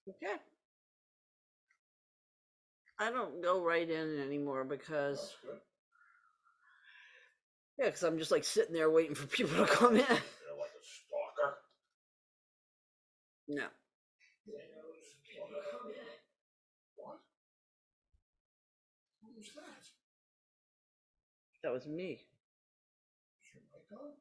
Okay. I don't go right in anymore because because I'm just like sitting there waiting for people to come in. You're like a stalker. No. What? What was that? That was me. Is your mic on?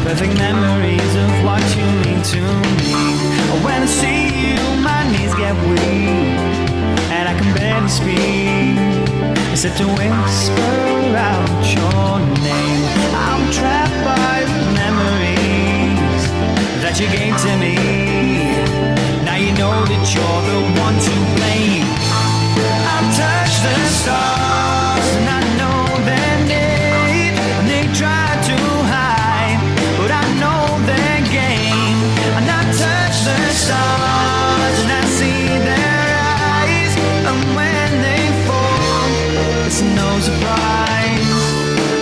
Perfect memories of what you mean to me. When I see you, my knees get weak, and I can barely speak, except to whisper out your name. I'm trapped by the memories that you gave to me. Now you know that you're the one to blame. I've touched the stars and I know their name, and they try to hide, but I know their game. And I touch the stars and I see their eyes, and when they fall, it's no surprise.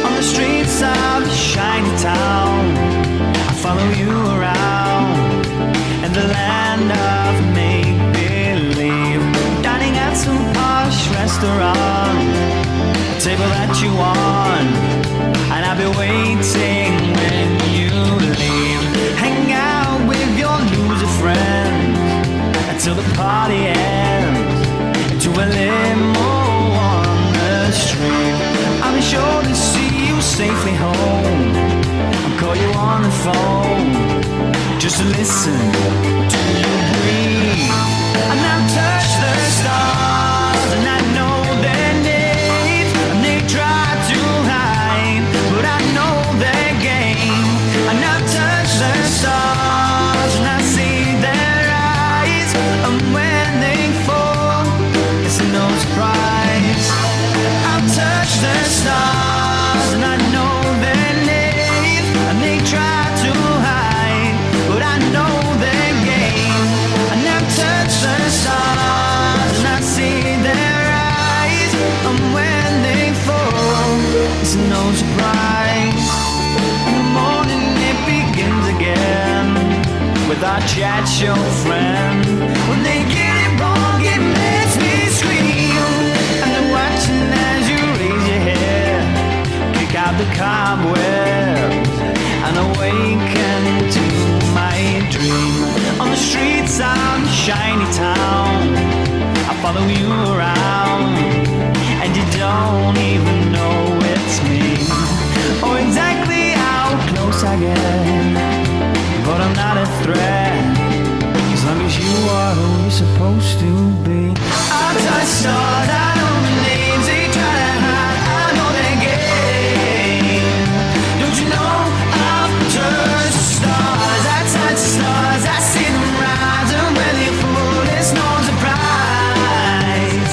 On the streets of a shiny town, I follow you around in the land of make-believe, dining at some posh restaurant, a table that you want, and I'll be waiting when you leave. Hang out with your loser friends until the party ends, into a limo on the street. I'll be sure to see you safely home. I'll call you on the phone just to listen to you breathe. And I'll touch the stars and I know their names, and they try to hide, but I know their game. And I'll touch the stars and I see their eyes, and when they fall, it's no surprise. I'll touch the stars and I know their names, and they try to hide, but I know their game. And I've touched the stars and I see their eyes, and when they fall, it's no surprise. In the morning it begins again with our chat show friend. When they get it wrong, it makes me scream, and they're watching as you raise your head, kick out the cobwebs, and awaken to my dream. On the streets of a shiny town, I follow you around, and you don't even know it's me, or exactly how close I get, but I'm not a threat, as long as you are who you're supposed to be. I'll touch stars, I know the names, they try to hide, I know their game. Don't you know I've touched stars, I touch stars, I see them rise, and when they fall, it's no surprise.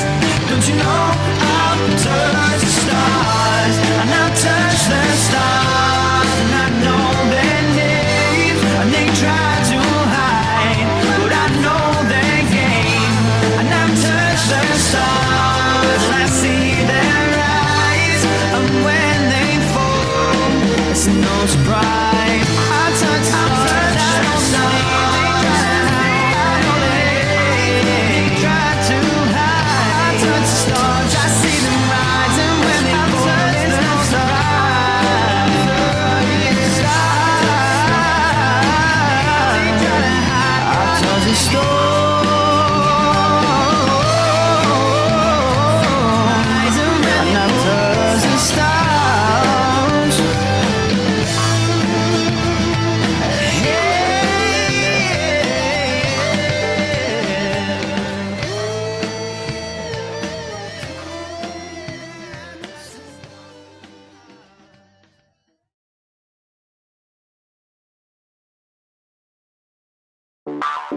Don't you know I've touched stars, and I'll touch the stars, and I know their names, and they try to hide, but I know their game. And I've touched the stars, and I see their eyes, and when they fall, it's no surprise. I touch stars, I don't know, they I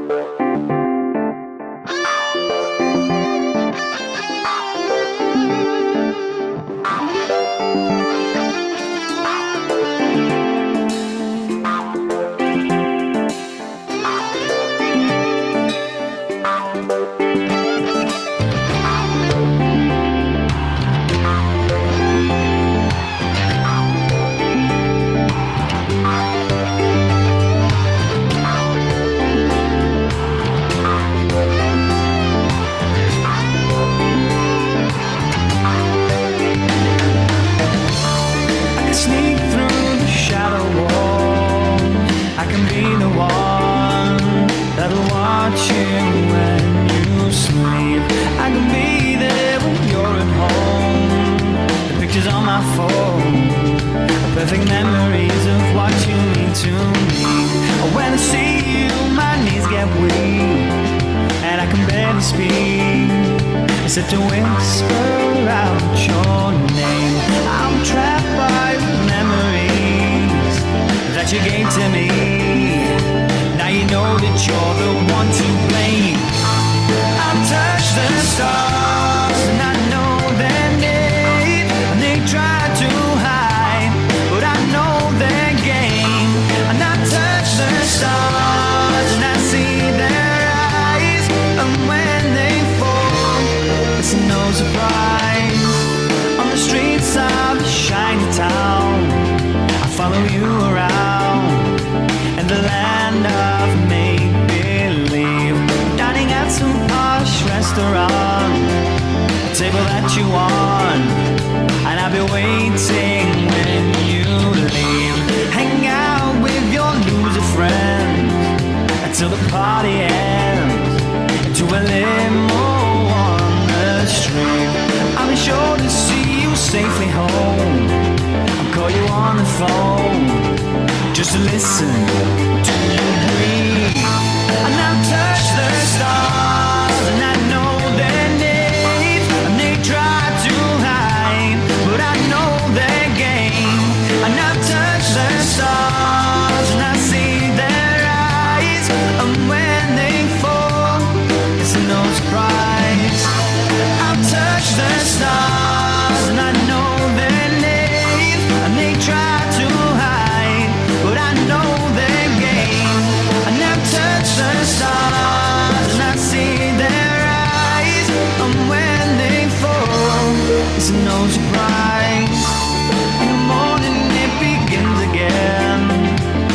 can sneak through the shadow wall. I can be the one that'll watch you when you sleep. I can be there when you're at home. The pictures on my phone are perfect memories of what you mean to me. When I see you, my knees get weak, and I can barely speak except to whisper out your name. I'm trapped by the memories that you gave to me. Now you know that you're the one to blame. I've touched the stars and I know their name, and they try to hide, but I know their game. And I've touched the stars and I see their eyes, and when they fall, it's no surprise. On the streets of a shiny town, I follow you around, in the land of make-believe, dining at some posh restaurant, a table that you want, and I'll be waiting when you leave. Hang out with your loser friends until the party ends, to a limo on the street. I'll be sure to see you safely home. I'll call you on the phone just to listen to you breathe. And I've touched the stars and I know their names, and they try to hide, but I know their game. And I've touched the stars and I see their eyes, and when they fall, it's no surprise. I've touched the stars and I know their names, and they try to hide, but I know their game. And I've touched the stars and I see their eyes, and when they fall, it's no surprise. In the morning it begins again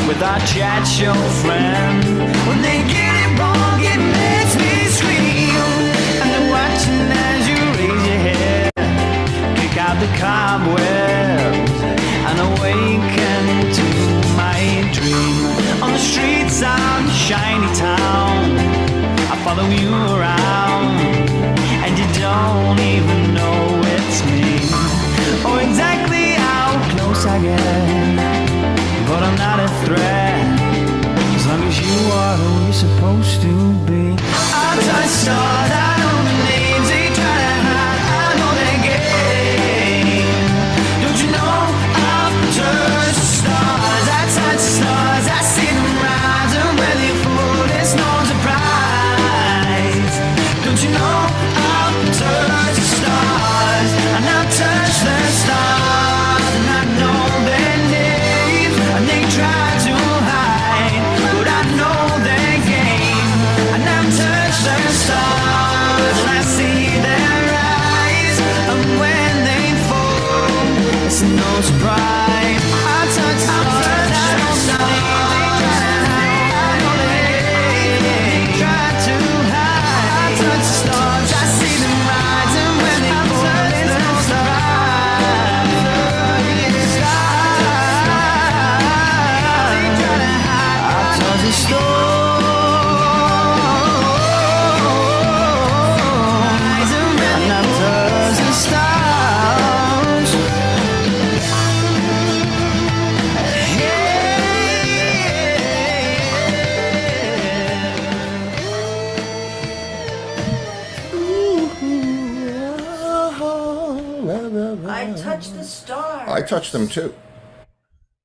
with our chat show friend. When they get it wrong, it makes me scream, and they're watching as you raise your head, kick out the cobwebs, and awaken to my dream. On the streets of a shiny town, I follow you around, and you don't even know it's me, or exactly how close I get, but I'm not a threat, as long as you are who you're supposed to be. I'll touch stars, I know the names, they try to hide, I know their game. Don't you know I've touched the stars, I touch the stars, I see them rise, and when they fall, it's no surprise. Don't you know I've touched the stars, and I've touched the stars, and I know their names, and they try to hide, but I know their game. And I've touched the stars and I see their eyes, and when they fall, it's no surprise. I touch the stars, I don't know I know they try to hide. I touch the stars, I see them rise, and when they fall, it's no surprise. I touch the stars. I touch the stars. I touch them too.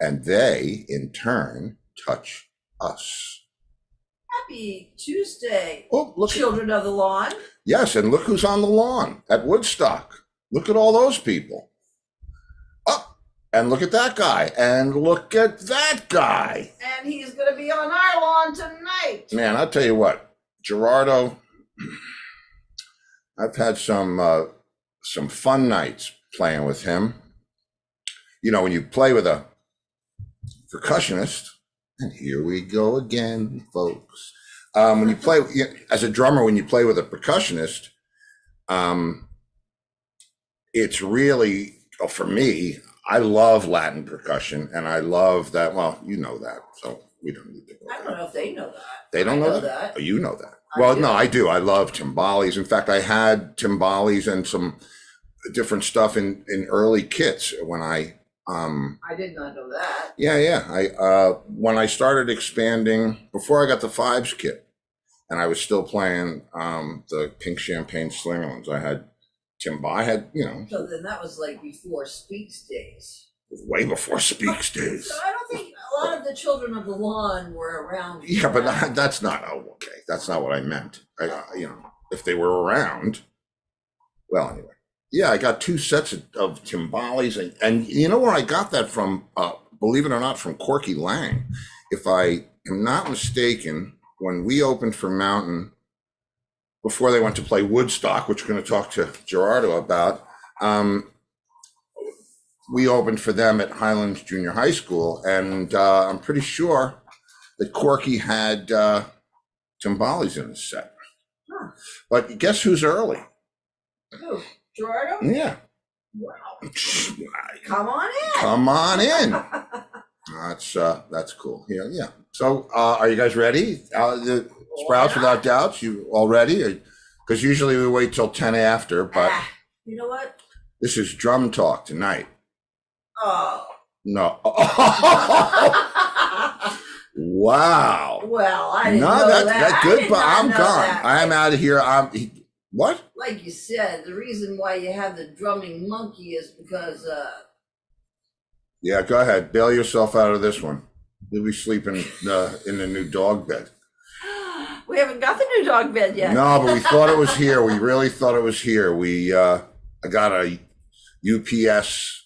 And they, in turn, touch us. Happy Tuesday, Oh, look. children of the lawn. Yes, and look who's on the lawn at Woodstock. Look at all those people. Oh, and look at that guy. And look at that guy. And he's going to be on our lawn tonight. Man, I'll tell you what, Gerardo, I've had some fun nights playing with him. You know, when you play with a percussionist, and here we go again, folks. When you play as a drummer, when you play with a percussionist, it's really, for me, I love Latin percussion, and I love that. Well, you know that, so we don't need to go. I don't know if they know that. They don't I know that? Oh, you know that. Well, no, I do. I love timbales. In fact, I had timbales and some different stuff in early kits when I did not know that. Yeah. When I started expanding, before I got the Fives kit, and I was still playing the Pink Champagne Slingerlands, I had So then that was like before Speaks days. way before Speaks days. So I don't think a lot of the children of the lawn were around. Yeah, but that's not, okay. That's not what I meant. If they were around, well, anyway. Yeah, I got 2 sets of timbales, and you know where I got that from, believe it or not, from Corky Lang. If I am not mistaken, when we opened for Mountain, before they went to play Woodstock, which we're going to talk to Gerardo about, we opened for them at Highlands Junior High School, and I'm pretty sure that Corky had timbales in his set. Huh. But guess who's early? Who? Gerardo? Yeah. Wow. Come on in. Come on in. That's cool. Yeah. So, are you guys ready? The Sprouts Without Doubts, you all ready? Because usually we wait till 10 after, but you know what? this is drum talk tonight. Oh. No. Wow. Well, I didn't know that. That's good, but I'm gone. I am out of here. What? Like you said, the reason why you have the drumming monkey is because Yeah, go ahead. Bail yourself out of this one. You'll be sleeping in the new dog bed. we haven't got the new dog bed yet. No, but we thought it was here. We really thought it was here. I got a UPS.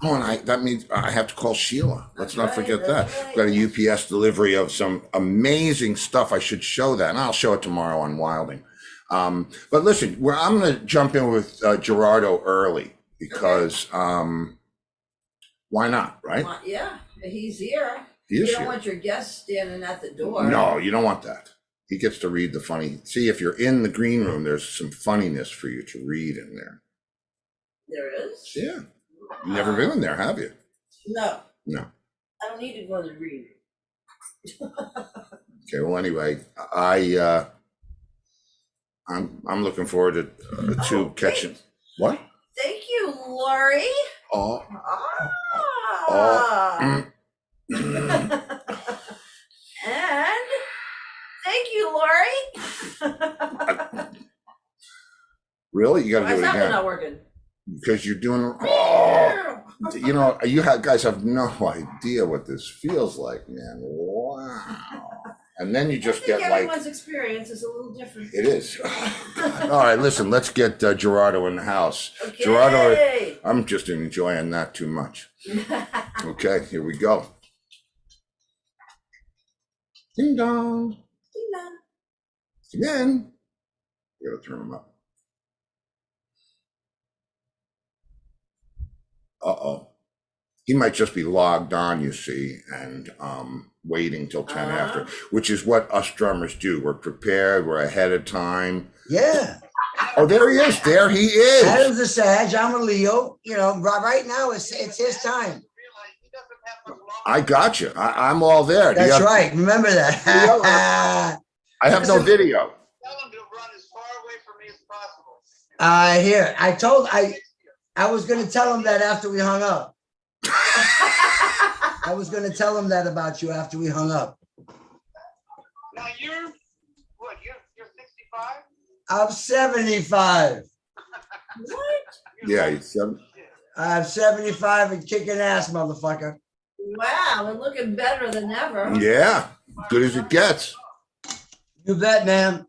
Oh, and that means I have to call Sheila. Let's not forget that. Right. Got a UPS delivery of some amazing stuff. I should show that, and I'll show it tomorrow on Wilding. But listen, I'm going to jump in with Gerardo early because why not, right? Yeah, he's here. He is You don't here. want your guests standing at the door. No, you don't want that. He gets to read the funny. See, if you're in the green room, there's some funniness for you to read in there. There is? Yeah. You've never been in there, have you? No. No. I don't need to go to the green room. Okay. Well, anyway, I'm looking forward to catching. Great. What? Thank you, Lori. Oh. And thank you, Lori. Really? You got to Why do is it that one again not working? because you're doing. Oh. You guys have no idea what this feels like, man. Wow. And then you just I think get everyone's experience is a little different. it is. All right, listen, let's get Gerardo in the house. Okay. Gerardo, I'm just enjoying that too much. Okay, here we go. Ding dong. Ding dong. Again. You gotta turn them up. Uh-oh. He might just be logged on, you see, and waiting till 10 after, which is what us drummers do. We're prepared, we're ahead of time. Yeah. Oh, there he is. There he is. Adam's a Sag, I'm a Leo. Right now it's his time. I got you. I'm all there. That's right. Remember that. I have no video. Tell him to run as far away from me as possible. Here. I was gonna tell him that after we hung up. I was gonna tell him that about you after we hung up. Now you're what? You're 65? I'm 75. What? Yeah, he's 7. I'm 75 and kicking ass, motherfucker. Wow, we're looking better than ever. Yeah, good as it gets. You bet, man.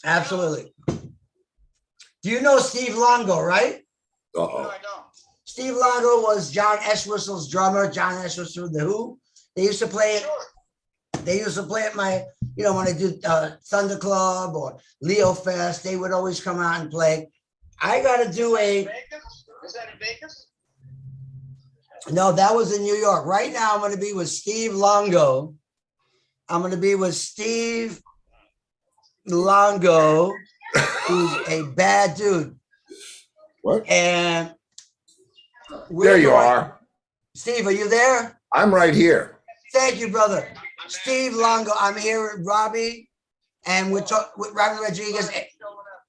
Absolutely. Do you know Steve Longo, right? No, Uh-oh. I don't. Steve Longo was John Entwistle's drummer. John Entwistle with The Who. They used to play it. Sure. They used to play at my, when I did Thunder Club or Leo Fest, they would always come out and play. I got to do Vegas? Is that in Vegas? no, that was in New York. Right now, I'm going to be with Steve Longo. I'm going to be with Steve Longo, who's a bad dude. What? And There you are. Steve, are you there? I'm right here. Thank you, brother. Steve Longo. I'm here with Robbie, and we're talking with Robbie Rodriguez,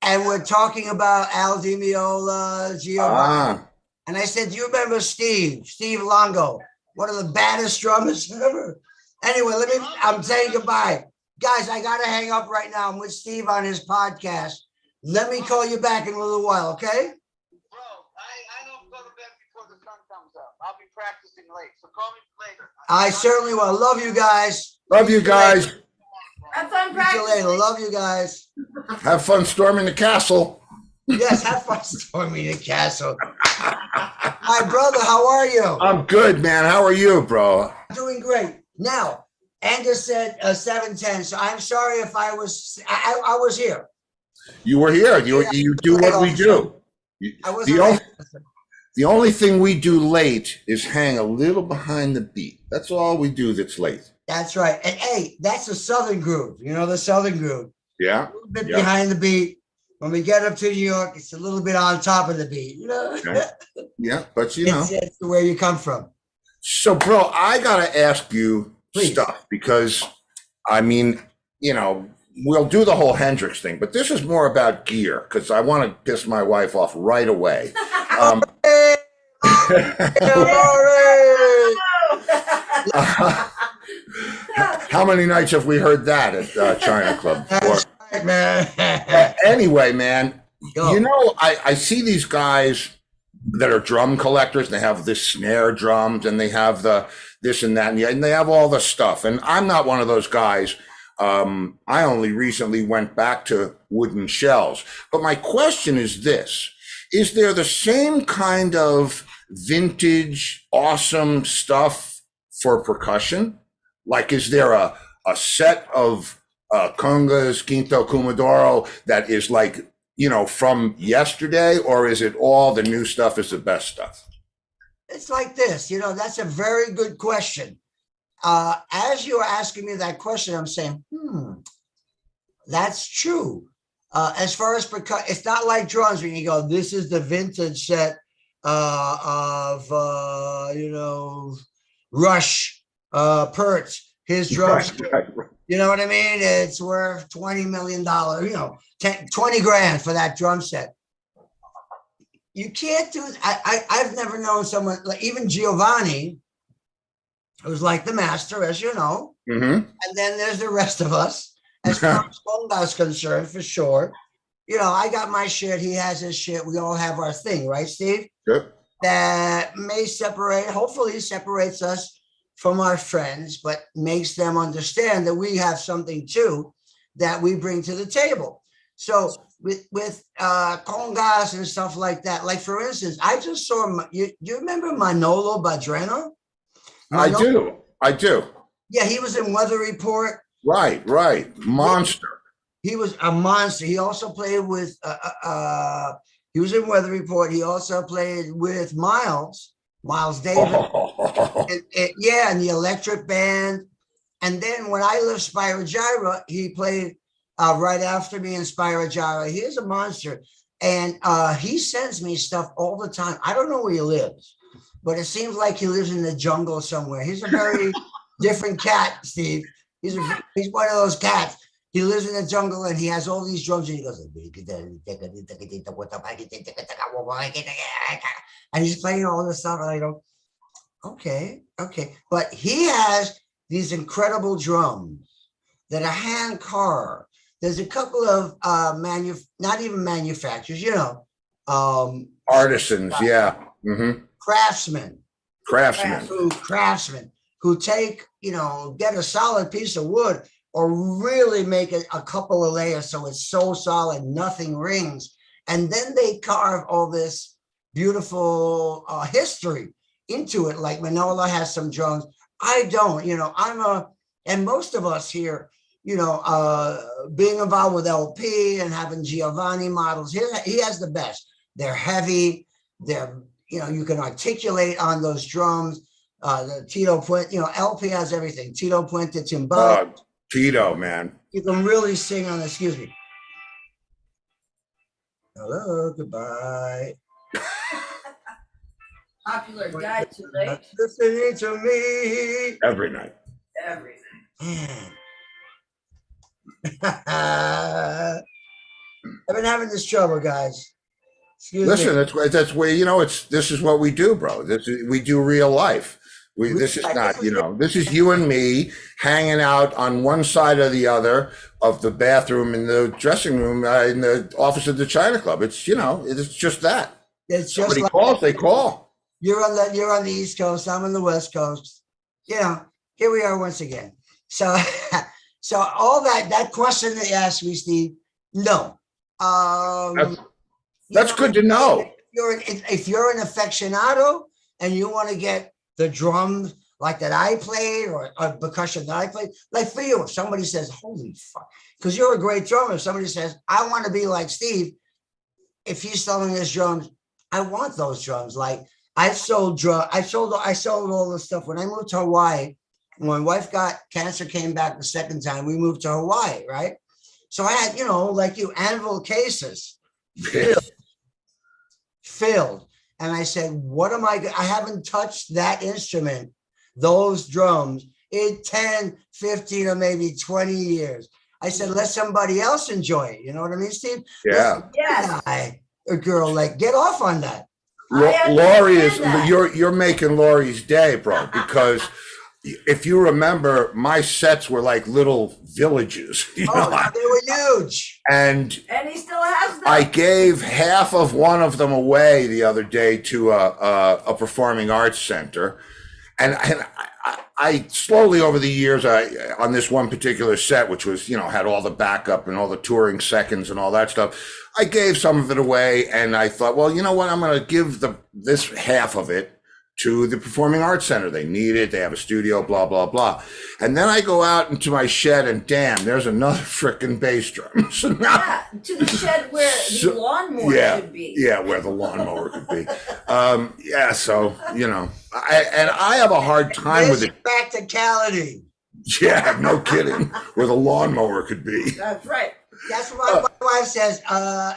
and we're talking about Al Di Meola, Giovanni. Ah, And I said, do you remember Steve Longo, one of the baddest drummers ever? Anyway, I'm saying goodbye. Guys, I got to hang up right now. I'm with Steve on his podcast. Let me call you back in a little while, okay? Bro, I don't go to bed before the sun comes up. I'll be practicing late, so call me later. I certainly will. Love you guys. love you guys. Have fun See you later. practicing. Love you guys. Have fun storming the castle. Yes, have fun storming the castle. My brother, how are you? I'm good, man. How are you, bro? Doing great. Now, Angus said 7:10, so I'm sorry if I was here. You were here. You do what we do. I was The only thing we do late is hang a little behind the beat. That's all we do that's late. That's right. And hey, that's a Southern groove. You know, the Southern groove. Yeah. A little bit Yeah. behind the beat. When we get up to New York, it's a little bit on top of the beat. You know, Okay. Yeah, but you know. it's where you come from. So, bro, I gotta ask you Please. stuff because, I mean, we'll do the whole Hendrix thing, but this is more about gear because I want to piss my wife off right away. Hey, Laurie! How many nights have we heard that at China Club? That's right, man. Anyway, man, Go. I see these guys that are drum collectors. They have this snare drums and they have the this and that, and they have all the stuff. And I'm not one of those guys. I only recently went back to wooden shells. But my question is this: is there the same kind of vintage, awesome stuff for percussion? Like, is there a set of congas, quinto, comodoro that is like, from yesterday, or is it all the new stuff is the best stuff? It's like this, that's a very good question. As you're asking me that question, I'm saying, that's true. As far as percussion, it's not like drums when you go, this is the vintage set of Rush, Pertz, his drums. Right. You know what I mean? It's worth $20 million, 20 grand for that drum set. You can't do it. I've never known someone like even Giovanni, who's like the master, as you know. Mm-hmm. And then there's the rest of us, as far as Conga's concerned, for sure. I got my shit. He has his shit. We all have our thing, right, Steve? Good. That may hopefully separates us from our friends, but makes them understand that we have something too that we bring to the table. So with congas and stuff like that, like for instance, I just saw, you remember Manolo Badreno? I do. Yeah, he was in Weather Report. Right. Monster. He was a monster. He also played with, he was in Weather Report. He also played with Miles Davis. And the Electric Band. And then when I left Spyro Gyra, he played right after me in Spyro Gyra. He is a monster. And he sends me stuff all the time. I don't know where he lives, but it seems like he lives in the jungle somewhere. He's a very different cat, Steve. He's one of those cats. He lives in the jungle and he has all these drums and he goes, and he's playing all this stuff. And I go, okay. But he has these incredible drums that are hand carved. There's a couple of not even manufacturers, Artisans, yeah. Mm-hmm. Craftsmen Craftsmen. who take, get a solid piece of wood or really make it a couple of layers so it's so solid, nothing rings. And then they carve all this beautiful history into it. Like Manola has some drums. I don't, and most of us here, being involved with LP and having Giovanni models, he has the best. They're heavy. They're, you can articulate on those drums. The Tito Puente, LP has everything. Tito Puente, timbal. Tito, man. You can really sing on, excuse me. Hello, goodbye. Popular guy tonight. Listening to me. Every night. Every Man. I've been having this trouble, guys. Listen, that's where this is what we do, bro. We do real life. This is not, this is you and me hanging out on one side or the other of the bathroom in the dressing room in the office of the China Club. It's it's just that. It's just somebody calls, they call. You're on the East Coast. I'm on the West Coast. Here we are once again. So, so all that question that you asked me, Steve. No. That's good to know. If you're an aficionado and you want to get the drums like that I played or percussion that I played, like for you, if somebody says, holy fuck, because you're a great drummer, if somebody says, I want to be like Steve, if he's selling his drums, I want those drums. Like I sold all the stuff. When I moved to Hawaii, when my wife got cancer, came back the second time, we moved to Hawaii, right? So I had, like you, anvil cases filled. And I said, what am I haven't touched that instrument, those drums, in 10, 15, or maybe 20 years. I said, let somebody else enjoy it. You know what I mean, Steve? Yeah. Guy or girl, get off on that. Laurie you're making Laurie's day, bro, because if you remember, my sets were like little villages. They were huge. And he still has them. I gave half of one of them away the other day to a performing arts center. And I slowly over the years, on this one particular set, which was, had all the backup and all the touring seconds and all that stuff, I gave some of it away. And I thought, well, you know what? I'm going to give this half of it to the Performing Arts Center. They need it. They have a studio, blah, blah, blah. And then I go out into my shed and damn, there's another frickin' bass drum. So now, to the shed where the lawnmower should be. Yeah, where the lawnmower could be. So, I have a hard time with it. Practicality. Yeah, no kidding. Where the lawnmower could be. That's right. That's what my wife says.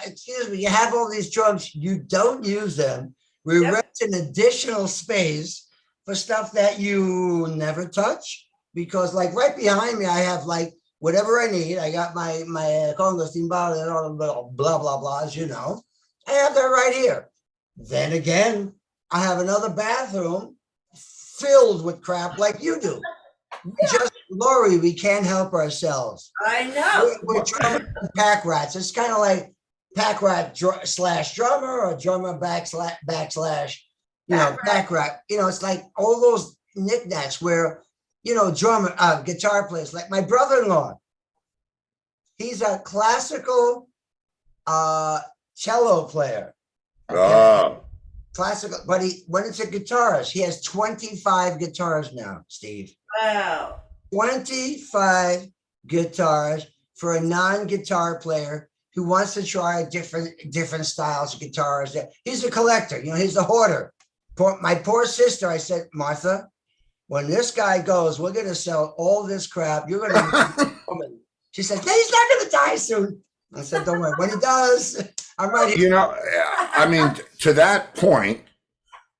Excuse me, you have all these drums, you don't use them. We rent an additional space for stuff that you never touch, because like right behind me, I have like whatever I need. I got my congos, timbales, and all the blah, blah, blah, as you know. I have that right here. Then again, I have another bathroom filled with crap like you do. Laurie, we can't help ourselves. I know. We're trying to pack rats. It's kind of like pack rat slash drummer or drummer backslash pack rat. It's like all those knickknacks where drummer guitar players, like my brother-in-law, he's a classical cello player. Classical, but when it's a guitarist, he has 25 guitars now, Steve. Wow. 25 guitars for a non-guitar player who wants to try different styles of guitars. He's a collector, he's a hoarder. My poor sister, I said, Martha, when this guy goes, we're going to sell all this crap. You're going to woman. She said, he's not going to die soon. I said, don't worry. When he does, I'm right here. To that point,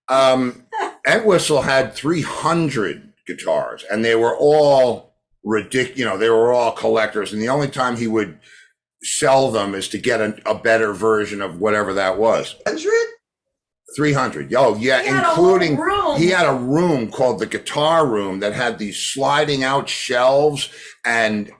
Entwistle had 300 guitars, and they were all ridiculous. They were all collectors, and the only time he would sell them is to get a better version of whatever that was. 300. Oh yeah, including he had a room called the guitar room that had these sliding out shelves, and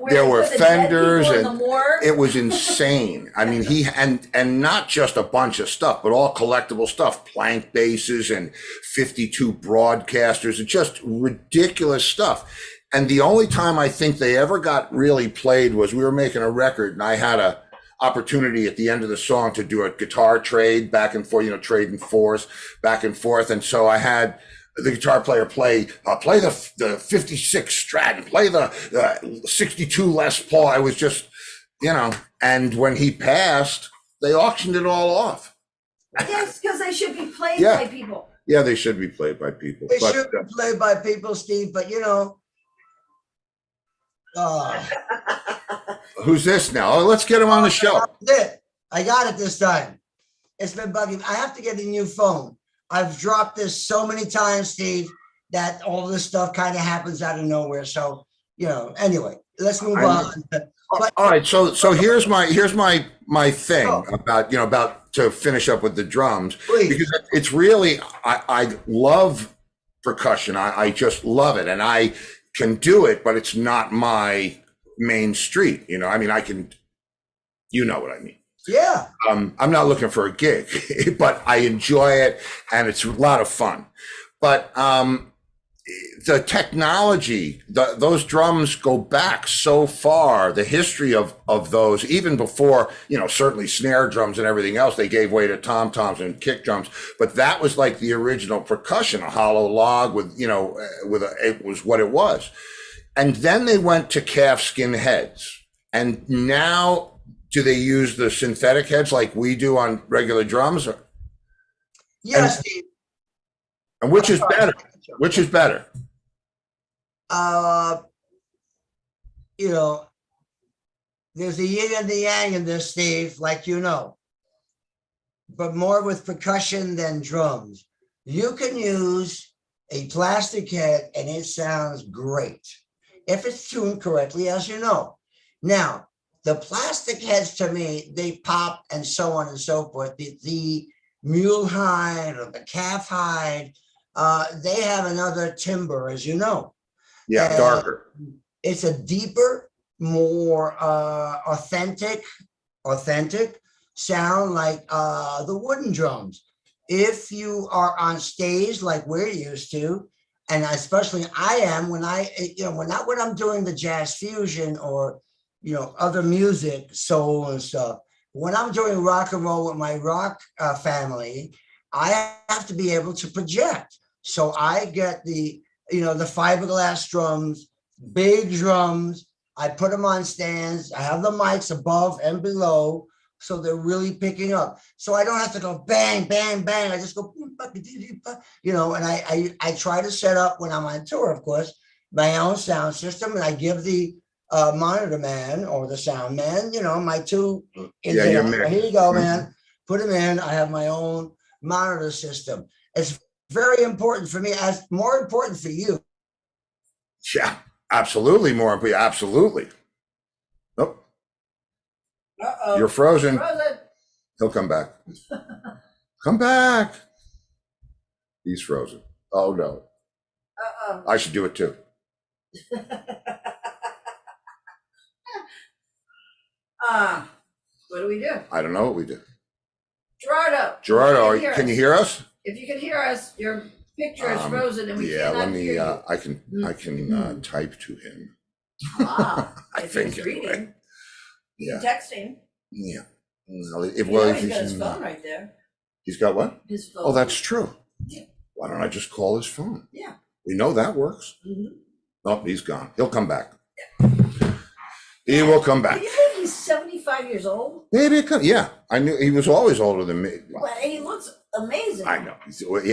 there were fenders, and it was insane. I mean, he and not just a bunch of stuff, but all collectible stuff, plank basses and 52 broadcasters, and just ridiculous stuff. And the only time I think they ever got really played was we were making a record, and I had a opportunity at the end of the song to do a guitar trade back and forth, trading fours back and forth. And so I had the guitar player play the 56 Strat and play the 62 Les Paul. I was just, and when he passed, they auctioned it all off. Yes, because they should be played Yeah. by people. Yeah, they should be played by people. They But, should be played by people, Steve, but who's this now? Oh, let's get him on the show. I got it this time. It's been bugging. I have to get a new phone. I've dropped this so many times, Steve, that all this stuff kind of happens out of nowhere. So, anyway, let's move on. But, all right, so here's my thing about to finish up with the drums, please. because it's really I love percussion. I just love it, and I can do it, but it's not my main street. I can, what I mean. Yeah. I'm not looking for a gig, but I enjoy it, and it's a lot of fun. But the technology, those drums go back so far. The history of those, even before, certainly snare drums and everything else, they gave way to tom-toms and kick drums. But that was like the original percussion, a hollow log with it was what it was. And then they went to calfskin heads. And now, do they use the synthetic heads like we do on regular drums? Yes, Steve. And which is better? Which is better? There's a yin and the yang in this, Steve, like but more with percussion than drums. You can use a plastic head and it sounds great if it's tuned correctly, as you know. Now, the plastic heads, to me, they pop and so on and so forth. The mule hide or the calf hide, they have another timbre, as you know. Yeah, And darker. it's a deeper, more authentic sound, like the wooden drums. If you are on stage like we're used to, and especially I am when when I'm doing the jazz fusion or other music, soul and stuff. When I'm doing rock and roll with my rock family, I have to be able to project. So I get the fiberglass drums, big drums. I put them on stands. I have the mics above and below, so they're really picking up. So I don't have to go bang, bang, bang. I just go, and I try to set up, when I'm on tour, of course, my own sound system, and I give the monitor man or the sound man, my two. Here you go, man. Put them in. I have my own monitor system. It's very important for me, as more important for you. Yeah, absolutely more important. Absolutely. Nope. Uh-oh. You're frozen. Frozen. He'll come back. Come back. He's frozen. Oh no. Uh-oh. I should do it too. What do we do? I don't know what we do. Gerardo, can you hear us? If you can hear us, your picture is frozen and we Yeah, cannot hear you. I can type to him. I think think he's anyway. reading. Yeah. Texting. Yeah. He's If got he's his in, phone right there. he's got what? His phone. Oh, that's true. Yeah. Why don't I just call his phone? Yeah. We know that works. Mm-hmm. Oh, he's gone. He'll come back. He will come back. Can you believe he's 75 years old? Maybe yeah. I knew he was always older than me. Well, he looks amazing. I know.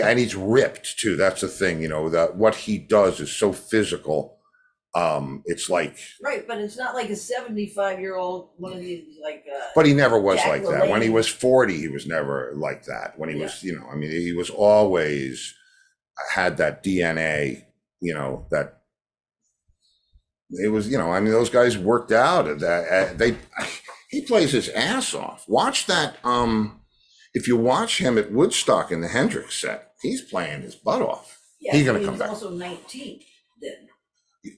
And he's ripped too. That's the thing, that what he does is so physical. It's like, right, but it's not like a 75-year-old one of these but he never was Jack like that. When he LaLanne. was 40, he was never like that. When he was, he was always had that DNA, that it was, those guys worked out that he plays his ass off. Watch that. If you watch him at Woodstock in the Hendrix set, he's playing his butt off. Yeah, He's gonna he come was back. also 19 then.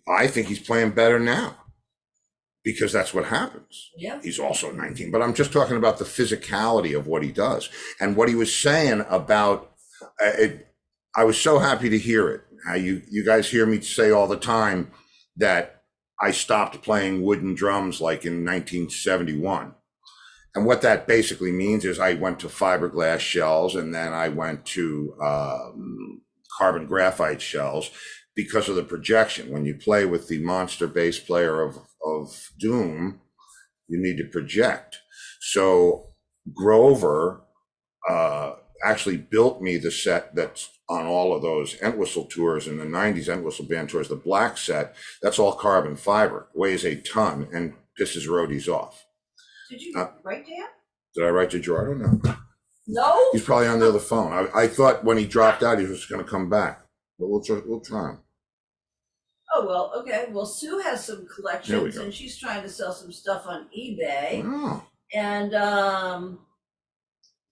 I think he's playing better now because that's what happens. Yeah. He's also 19, but I'm just talking about the physicality of what he does and what he was saying about it. I was so happy to hear it. How you guys hear me say all the time, that I stopped playing wooden drums like in 1971. And what that basically means is I went to fiberglass shells, and then I went to carbon graphite shells because of the projection. When you play with the monster bass player of Doom, you need to project. So Grover actually built me the set that's on all of those Entwistle tours in the 90s, Entwistle band tours. The black set, that's all carbon fiber, weighs a ton, and pisses roadies off. Did you write down? Did I write to Gerardo? No. No. He's probably on the other phone. I thought when he dropped out, he was going to come back, but we'll try him. Oh, well, okay. Well, Sue has some There we collections go. and she's trying to sell some stuff on eBay. Oh. And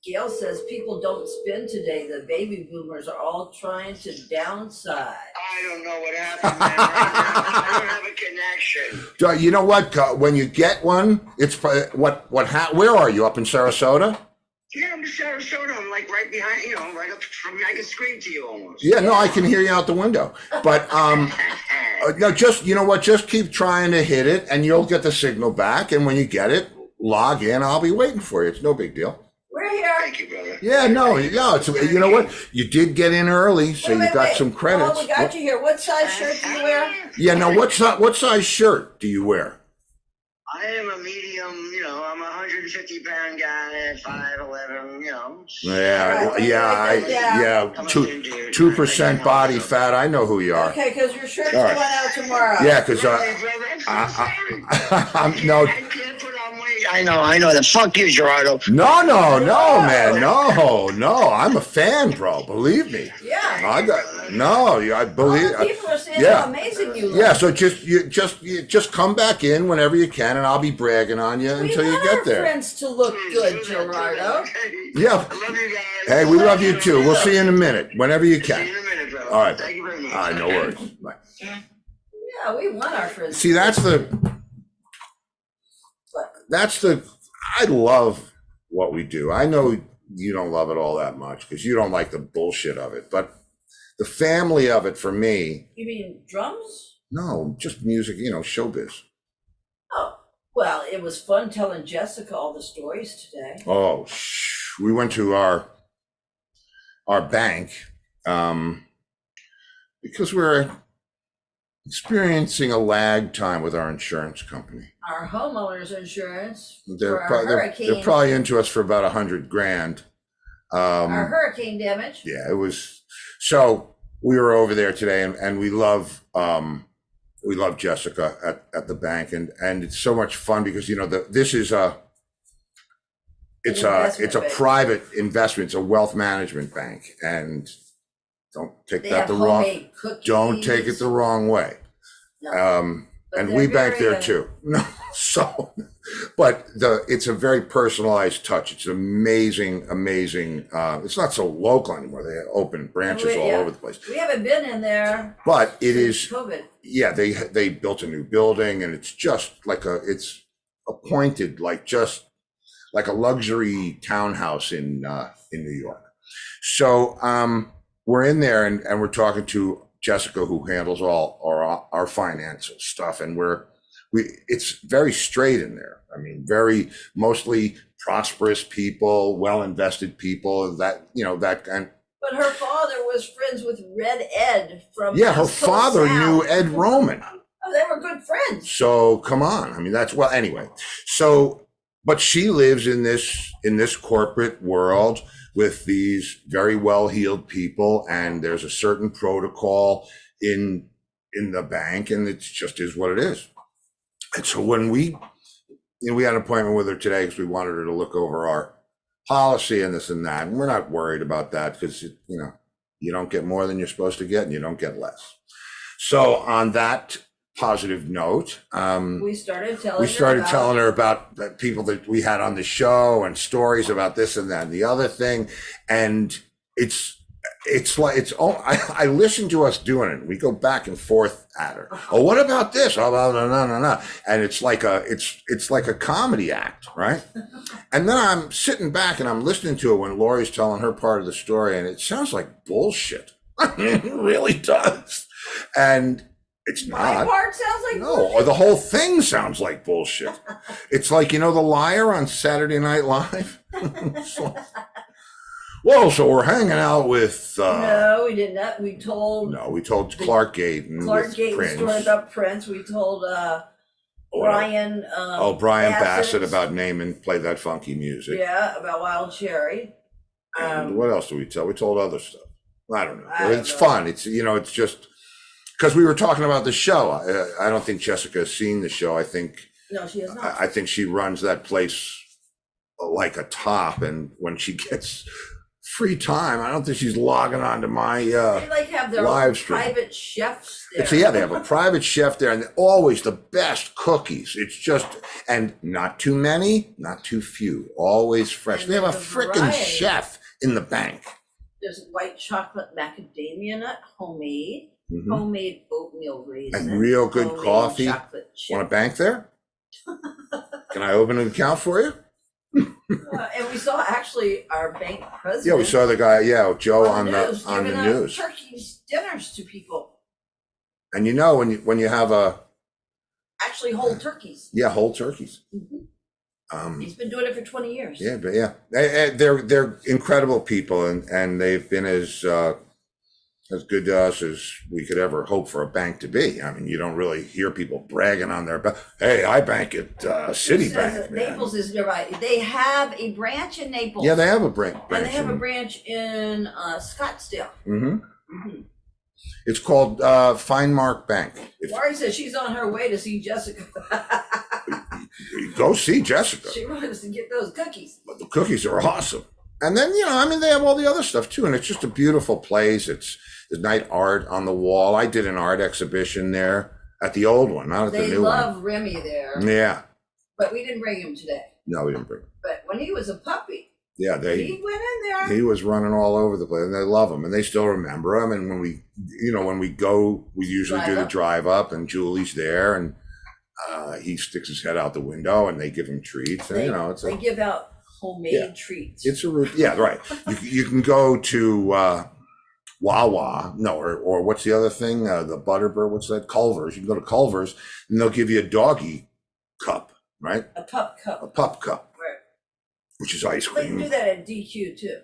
Gail says people don't spin today. The baby boomers are all trying to downsize. I don't know what happened, man. I don't have a connection. You know what? When you get one, it's where are you? Up in Sarasota? Yeah, I'm in Sarasota. I'm like right behind, right up from, I can scream to you almost. Yeah, no, I can hear you out the window. But no, just you know what? Just keep trying to hit it, and you'll get the signal back. And when you get it, log in. I'll be waiting for you. It's no big deal. We're here. Thank you, brother. Yeah, no, it's you know what? You did get in early, so you got some credits. Oh, we got you here. What size shirt do you wear? Yeah, now what size shirt do you wear? I am a medium, I'm a 150-pound guy, 5'11", Yeah, 2% body fat. I know who you are. Okay, because your shirt's All right. going out tomorrow. Yeah, because no. I can't put on weight. I know. The fuck you, Gerardo. No, man, no. I'm a fan, bro. Believe me. Yeah. I believe. All the people are saying yeah. how amazing you look. Yeah, so just come back in whenever you can, and I'll be bragging on you until you want get our there. friends to look good, Gerardo. Yeah. I love you guys. Hey, we love you too. We'll see you in a minute, whenever you See you can. in a minute, bro. All right. Thank you very much. All right, no worries. Bye. Yeah, we want our friends. See, that's the. I love what we do. I know you don't love it all that much because you don't like the bullshit of it, but the family of it for me. You mean drums? No, just music, showbiz. Oh, well, it was fun telling Jessica all the stories today. Oh, we went to our bank because we're experiencing a lag time with our insurance company. Our homeowner's insurance They're for our hurricane. they're probably into us for about $100,000. Our hurricane damage. Yeah, it was. So we were over there today, and we love Jessica at the bank, and it's so much fun because this is it's a private investment. It's a wealth management bank, and don't take it the wrong way. No. And we bank there too. No, so, but it's a very personalized touch. It's amazing. It's not so local anymore. They open branches all over the place. We haven't been in there, but it is COVID. Yeah, they built a new building, and it's just it's appointed just like a luxury townhouse in New York. So we're in there, and we're talking to Jessica, who handles all our financial stuff, and it's very straight in there. I mean, very mostly prosperous people, well invested people. That kind. But her father was friends with Red Ed from. Yeah, her father knew Ed Roman. Oh, they were good friends. So come on, I mean anyway. So, but she lives in this corporate world with these very well-heeled people, and there's a certain protocol in the bank, and it just is what it is. And so when we had an appointment with her today because we wanted her to look over our policy and this and that, and we're not worried about that because you don't get more than you're supposed to get, and you don't get less. So on that positive note, we started telling her about the people that we had on the show and stories about this and that and the other thing, and I listen to us doing it. We go back and forth at her. Oh, what about this? Oh, no, and it's like a comedy act, right? And then I'm sitting back and I'm listening to it when Lori's telling her part of the story, and it sounds like bullshit. It really does. And It's My not. part sounds like No, bullshit. or the whole thing sounds like bullshit. It's like, the liar on Saturday Night Live. Well, so we're hanging out with, No, we did not. We told no, we told Clark Gayton Clark with Gayton Prince. story about Prince. We told Brian. Brian Bassett Bassett about naming, play that funky music. Yeah, about Wild Cherry. And what else do we tell? We told other stuff. I don't know. I don't It's know. fun. It's, it's just because we were talking about the show. I don't think Jessica has seen the show. I think No, she has not. I think she runs that place like a top, and when she gets free time, I don't think she's logging on to my They like have their live own stream. private chefs there. So yeah, they have a private chef there, and they're always the best cookies. It's just, and not too many, not too few, always fresh. And They have a there's a freaking variety. chef in the bank. There's white chocolate macadamia nut, homemade, Mhm. homemade oatmeal raisin, And real good homemade coffee. chocolate chip. Want a bank there? Can I open an account for you? And we saw actually our bank president. Yeah, we saw the guy. Yeah, Joe on the news, on the giving out news. turkeys dinners to people. And when you have Actually, whole turkeys. whole turkeys. Mhm. Um, He's been doing it for 20 years. Yeah, but yeah, they're incredible people, and they've been as good to us as we could ever hope for a bank to be. I mean, you don't really hear people bragging on their bank. Hey, I bank at Citibank. man." Naples is nearby. They have a branch in Naples. Yeah, they have a branch. And they have a branch in Scottsdale. Mm-hmm. Mm-hmm. It's called Finemark Bank. If Laurie says she's on her way to see Jessica. you go see Jessica, She wants to get those cookies. but the cookies are awesome. And then they have all the other stuff too, and it's just a beautiful place. There's night art on the wall. I did an art exhibition there at the old one, not at the They new love Remy there, one. Yeah, but we didn't bring him today. no, we didn't bring. But when he was a puppy, Yeah, he went in there. he was running all over the place, and they love him, and they still remember him. And when we go, we usually Drive do the up. drive up, and Julie's there, and he sticks his head out the window, and they give him treats, and They give out homemade Yeah. treats. it's a yeah, right. You can go to Wawa, no, or what's the other thing? The Butterbur, what's that? Culver's. You can go to Culver's, and they'll give you a doggy cup, right? A pup A cup. pup cup, Right. which is ice They cream. do that at DQ too.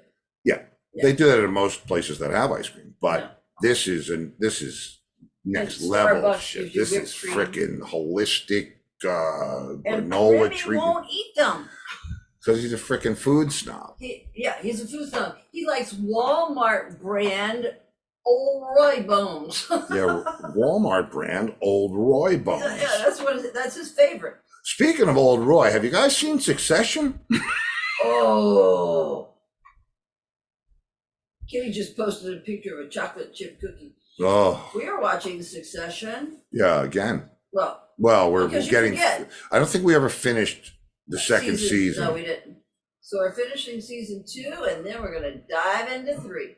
Yeah, Yeah. they do that at most places that have ice cream, but Yeah. this is next And level Starbucks shit. gives you This whipped is cream. freaking holistic And granola Remy treat won't eat them. because he's a freaking food snob. He's a food snob. He likes Walmart brand Old Roy bones. Yeah, Walmart brand Old Roy Bones. Yeah, that's his favorite. Speaking of Old Roy, have you guys seen Succession? Oh. Kitty just posted a picture of a chocolate chip cookie. Oh, We are watching Succession. yeah, again. Well, We're because you getting. forget. I don't think we ever finished the second season. No, we didn't. So we're finishing season 2, and then we're gonna dive into 3.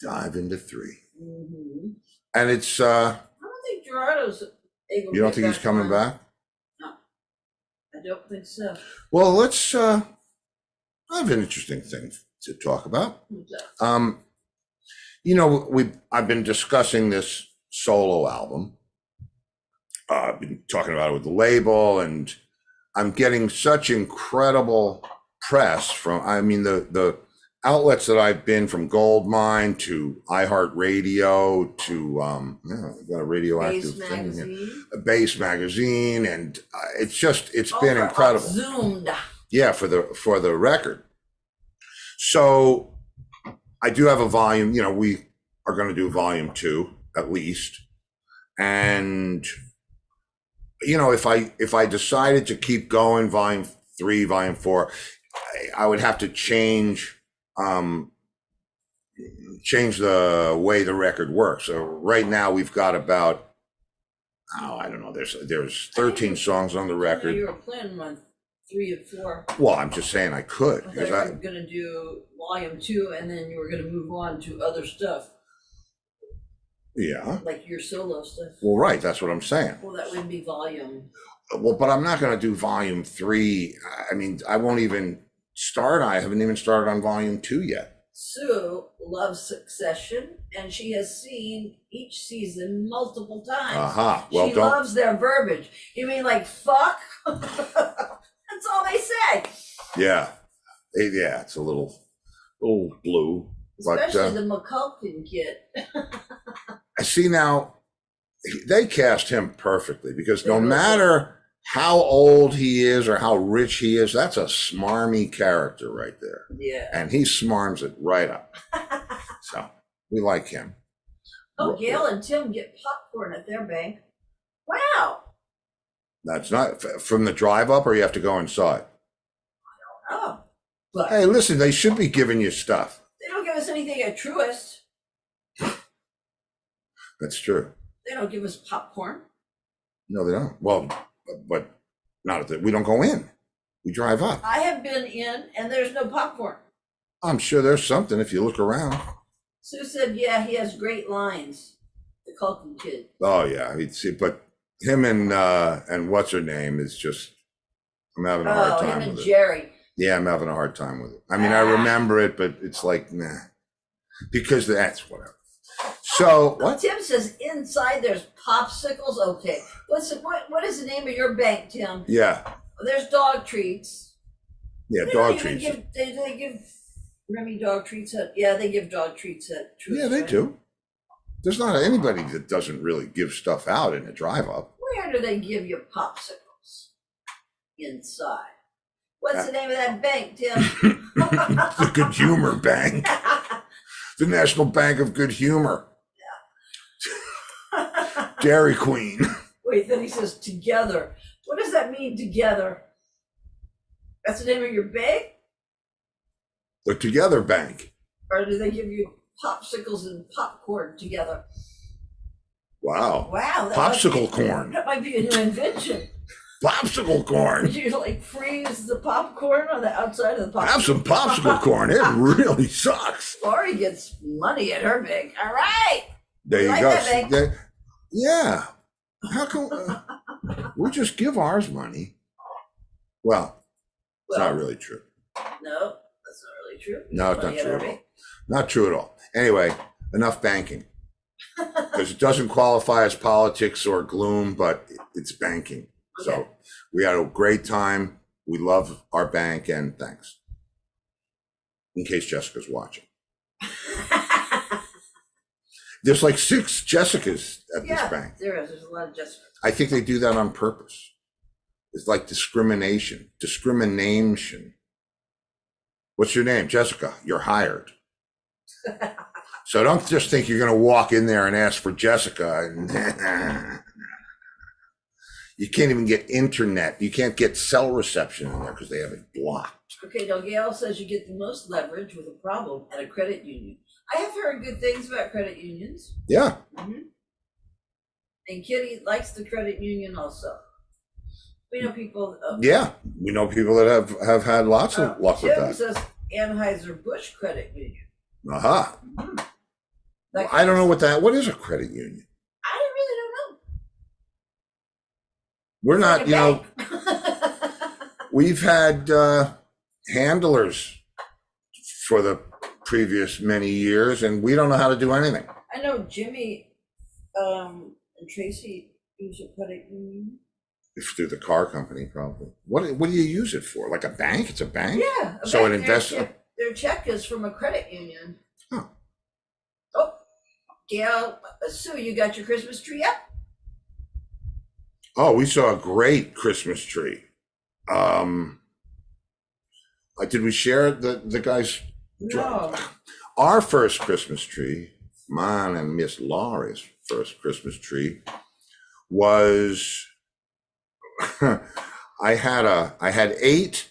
Dive into 3, Mm-hmm. and it's. I don't think Gerardo's able. You don't to think get he's coming on. back? I don't think so. Well, let's. I have an interesting thing to talk about. Who's that? I've been discussing this solo album. I've been talking about it with the label, and I'm getting such incredible press from, the outlets that I've been, from Goldmine to iHeartRadio to, I've got a radioactive Base thing here. magazine. A Base magazine, and it's Oh, been for incredible. Zoomed. Yeah, for the record. So I do have a volume, we are going to do volume 2 at least. And if I decided to keep going, volume 3, volume 4, I would have to change the way the record works. So right now we've got about, I don't know, there's 13 songs on the I know record. you were planning on 3 and 4. Well, I'm just saying I could, I thought because you were gonna do volume 2, and then you were gonna move on to other stuff, yeah. like your solo stuff. Well, right, that's what I'm saying. Well, that would be volume. Well, but I'm not going to do volume 3. I mean, I won't even start. I haven't even started on volume 2 yet. Sue loves Succession, and she has seen each season multiple times. Aha. Well, She don't. loves their verbiage. You mean like fuck? That's all they say. Yeah. Yeah. It's a little blue. Especially But the McCulkin kid. I see now they cast him perfectly because They no really matter how old he is or how rich he is, that's a smarmy character right there. Yeah. And he smarms it right up. So we like him. Oh, Gail and Tim get popcorn at their bank. Wow. That's not from the drive up, or you have to go inside. Oh. But Hey, listen, they should be giving you stuff. they don't give us anything at Truist. That's true. They don't give us popcorn. No, they don't. Well, but not at the, we don't go in. We drive up. I have been in and there's no popcorn. I'm sure there's something if you look around. Sue said, yeah, he has great lines. The Culkin kid. Oh yeah, he'd see, but him and what's her name is just. I'm having a hard Oh, him time and with it. Jerry. Yeah, I'm having a hard time with it. I mean, I remember it, but it's like nah, because that's whatever. So what? Tim says inside there's popsicles. Okay. What is the name of your bank, Tim? Yeah, There's dog treats. yeah, They dog don't even treats. they give Remy dog treats at, yeah, they give dog treats at Truist. Yeah, they right? do. There's not anybody that doesn't really give stuff out in a drive up. Where do they give you popsicles? Inside. What's the name of that bank, Tim? The Good Humor Bank, the National Bank of Good Humor. Dairy Queen. Wait, then he says together. What does that mean, together? That's the name of your bank? The Together Bank. Or do they give you popsicles and popcorn together? Wow. Wow. Popsicle corn. That might be a new invention. Popsicle corn. Would you like freeze the popcorn on the outside of the popcorn? Have some popsicle corn. It really sucks. Lori gets money at her bank. All right. There you Like go. that bank. Yeah. How come we just give ours money? Well, it's not really true. No, that's not really true. No, it's not Money at true our at all. bank. Not true at all. Anyway, enough banking. Because it doesn't qualify as politics or gloom, but it's banking. So Okay. we had a great time. We love our bank, and thanks. In case Jessica's watching. There's like 6 Jessicas at this Yeah, bank. there is. There's a lot of Jessica. I think they do that on purpose. It's like discrimination. Discrimination. What's your name? Jessica. You're hired. So don't just think you're going to walk in there and ask for Jessica. You can't even get internet. You can't get cell reception in there because they have it blocked. Okay, now Gail says you get the most leverage with a problem at a credit union. I have heard good things about credit unions. Yeah. Mm-hmm. And Kitty likes the credit union also. We know people. Yeah. We know people that have had lots of luck with Tim that. says Anheuser-Busch Credit Union. Aha. That I don't know what is a credit union? I really don't know. We're not, Like you a know, bank. we've had handlers for the previous many years, and we don't know how to do anything. I know Jimmy and Tracy use a credit union. It's through the car company, probably. What do you use it for? Like a bank? It's a bank? Yeah. a So bank. it invests. Their check is from a credit union. Huh. Oh, Gail, Sue, you got your Christmas tree up? Oh, we saw a great Christmas tree. Did we share the guy's? No. Our first Christmas tree, mine and Miss Laurie's first Christmas tree, was I had eight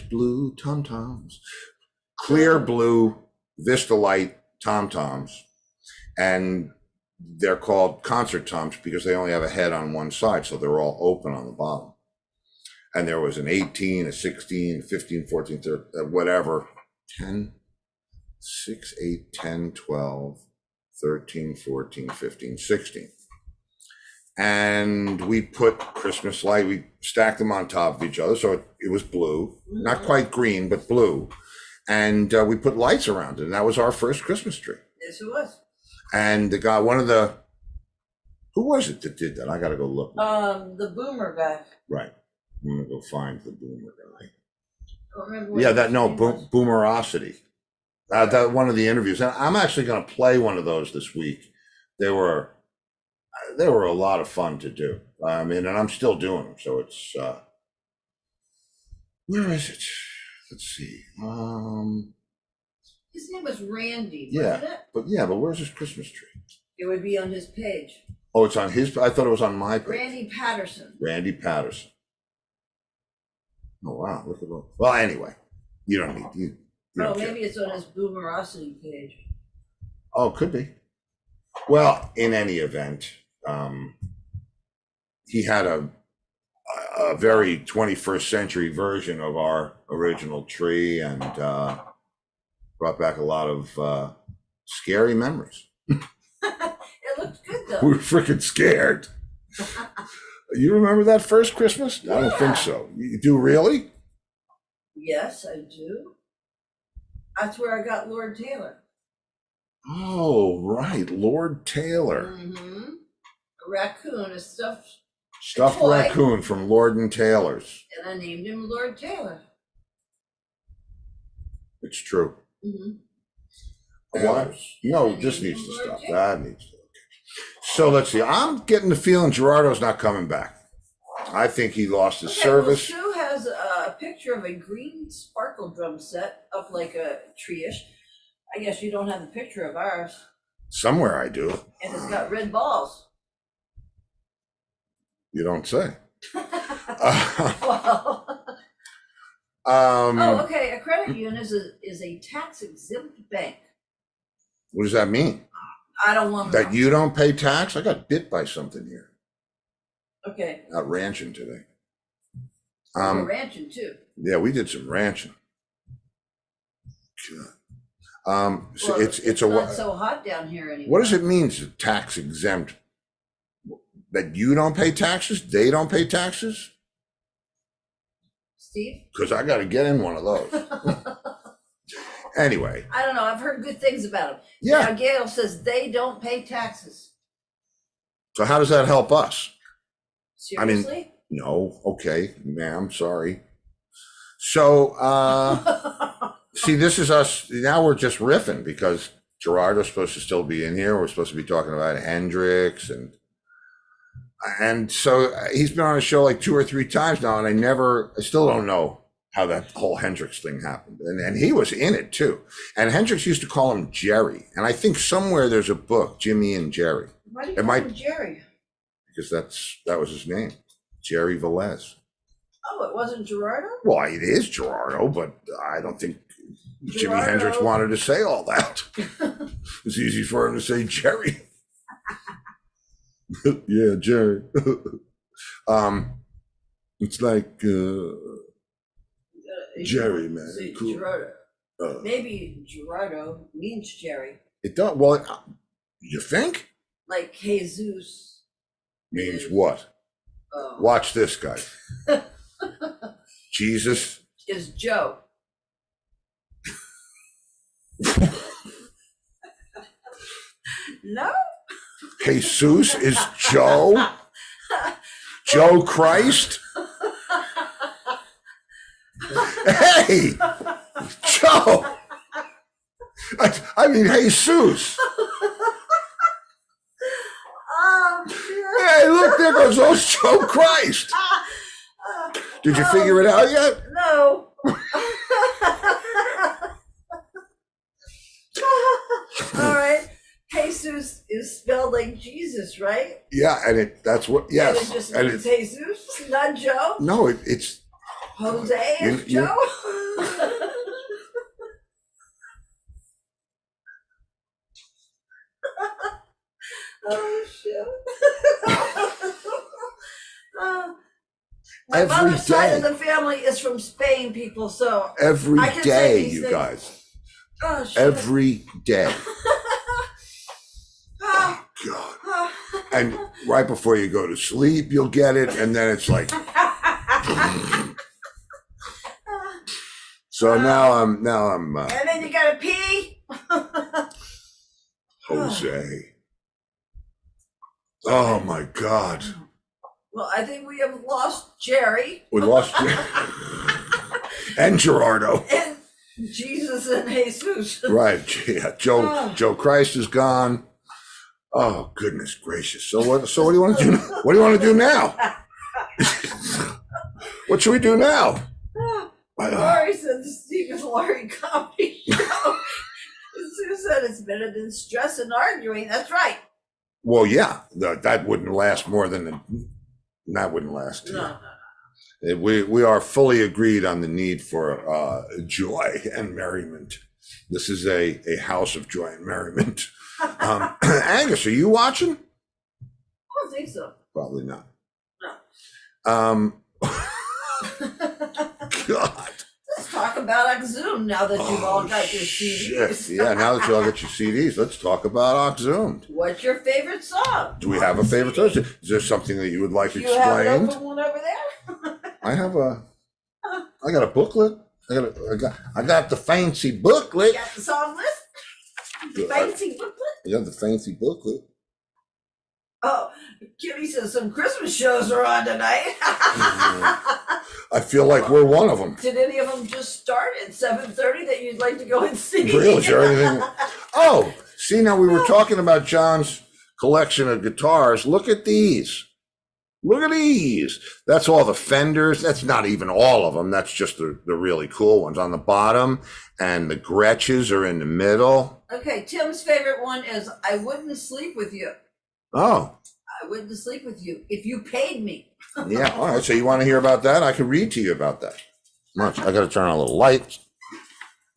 blue tom-toms, clear blue Vista Light tom-toms, and they're called concert toms because they only have a head on one side, so they're all open on the bottom. And there was an 18, a 16, 15, 14, 13, whatever, 10, 6, 8, 10, 12, 13, 14, 15, 16. And we put Christmas light, we stacked them on top of each other. So it was blue, not quite green, but blue. and we put lights around it. And that was our first Christmas tree. Yes, it was. And the guy, who was it that did that? I got to go look. The boomer guy. Right. I'm going to go find the boomer guy. I don't remember what Yeah, his name was. Boomerosity. That one of the interviews. And I'm actually going to play one of those this week. They were a lot of fun to do. I mean, and I'm still doing them. So it's, where is it? Let's see. His name was Randy, Yeah. wasn't it? But where's his Christmas tree? It would be on his page. Oh, it's on his, I thought it was on my page. Randy Patterson. Randy Patterson. Oh, wow. Look at that. Well, anyway, you don't need, you don't care. Maybe it's on his Boomerosity page. Oh, could be. Well, in any event, he had a very 21st century version of our original tree, and brought back a lot of scary memories. It looked good though. We were freaking scared. You remember that first Christmas? I don't think so. You do really? Yes, I do. That's where I got Lord Taylor. Oh, right. Lord Taylor. Mm-hmm. A raccoon, a stuffed Stuffed toy. raccoon from Lord and Taylor's. And I named him Lord Taylor. It's true. Mm-hmm. What? No, this needs to stop. That needs to. So let's see. I'm getting the feeling Gerardo's not coming back. I think he lost his service. Well, Sue has a picture of a green sparkle drum set up like a tree-ish. I guess you don't have the picture of ours. Somewhere I do. And it's got red balls. You don't say. Well, okay. A credit union is a tax-exempt bank. What does that mean? I don't want to That know. you don't pay tax? I got bit by something here. Okay. Out ranching today. We're ranching too. Yeah, we did some ranching. So Well, it's not so hot down here anymore. What does it mean to tax exempt? That you don't pay taxes? They don't pay taxes? Steve? Because I got to get in one of those. Anyway. I don't know. I've heard good things about them. Yeah. Now, Gail says they don't pay taxes. So how does that help us? Seriously? No. Okay, ma'am. Sorry. So, see, this is us. Now we're just riffing because Gerardo's supposed to still be in here. We're supposed to be talking about Hendrix and so he's been on a show like 2 or 3 times now, and I still don't know how that whole Hendrix thing happened. And he was in it too. And Hendrix used to call him Jerry. And I think somewhere there's a book, Jimmy and Jerry. Why do you call him Jerry? Because that was his name, Jerry Velez. Oh, it wasn't Gerardo? Well, it is Gerardo, but I don't think Jimi Gerardo. Hendrix wanted to say all that. It's easy for him to say Jerry. Yeah, Jerry. It's like Jerry, man. See, Cool. Gerardo. Maybe Gerardo means Jerry. It don't. Well, you think? Like Jesus. Means what? Oh. Watch this, guy. Jesus. Is Joe. No? Jesus is Joe. Joe Christ. Hey, Joe. I mean, Jesus. Oh, shit. Hey, look, there goes old Joe Christ. Did you figure it out yet? No. All right. Jesus is spelled like Jesus, right? Yeah, and that's what. Yes, And it just and means Jesus, not Joe. no, it's Jose is You- Joe. Oh shit. My Every mother's side of day. the family is from Spain, people, so every I can say day, these you things. guys. oh shit. Every day. Ah, God. ah. And right before you go to sleep, you'll get it, and then it's like. So now I'm And then you gotta pee. Jose. Oh my God. Well, I think we have lost Jerry. We lost you. And Gerardo. And Jesus and Jesus. Right. Yeah. Joe Christ is gone. Oh, goodness gracious. So what do you want to do? What do you want to do now? What should we do now? Laurie said the Stephen Laurie comedy show. Sue said it's better than stress and arguing. That's right. Well, yeah, that wouldn't last more than that wouldn't last. No. We are fully agreed on the need for joy and merriment. This is a house of joy and merriment. Angus, are you watching? I don't think so. Probably not. No. God. Let's talk about Zoom now that you've all got your CDs. Shit. Yeah, now that you all got your CDs, let's talk about Zoom. What's your favorite song? Do we have a favorite song? Is there something that you would like You have an explained? open one over there? I got a booklet. I got the fancy booklet. You got the song list? Fancy booklet? You got the fancy booklet. Oh, Kitty says some Christmas shows are on tonight. I feel like we're one of them. Did any of them just start at 7:30 that you'd like to go and see? Really? Is there anything? Oh, see, now we were talking about John's collection of guitars. Look at these. Look at these. That's all the Fenders. That's not even all of them. That's just the really cool ones on the bottom. And the Gretches are in the middle. Okay, Tim's favorite one is I Wouldn't Sleep With You. Oh, I wouldn't sleep with you if you paid me. yeah. All right. So you want to hear about that? I can read to you about that. Much. I got to turn on a little light.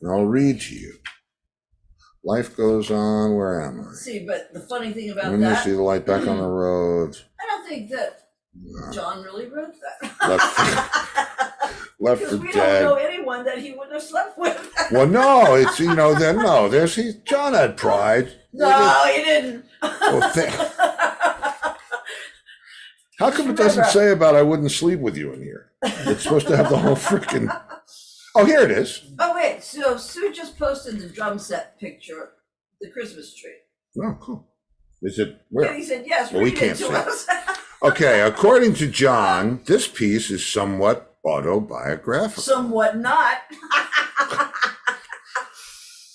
And I'll read to you. Life goes on. Where am I? See, but the funny thing about When you that, see the light back on the road. I don't think that John really wrote Left, left because for we dead. don't know anyone that he wouldn't have slept with. Well, no, it's, then no, John had pride. No, he didn't. Well, how come it doesn't say about I wouldn't sleep with you in here? It's supposed to have the whole freaking. Oh, here it is. Oh, wait. So Sue just posted the drum set picture, the Christmas tree. Oh, cool. Is it where? And he said, yes, Well, we read can't it to see it. us. Okay, according to John, this piece is somewhat autobiographical. Somewhat not.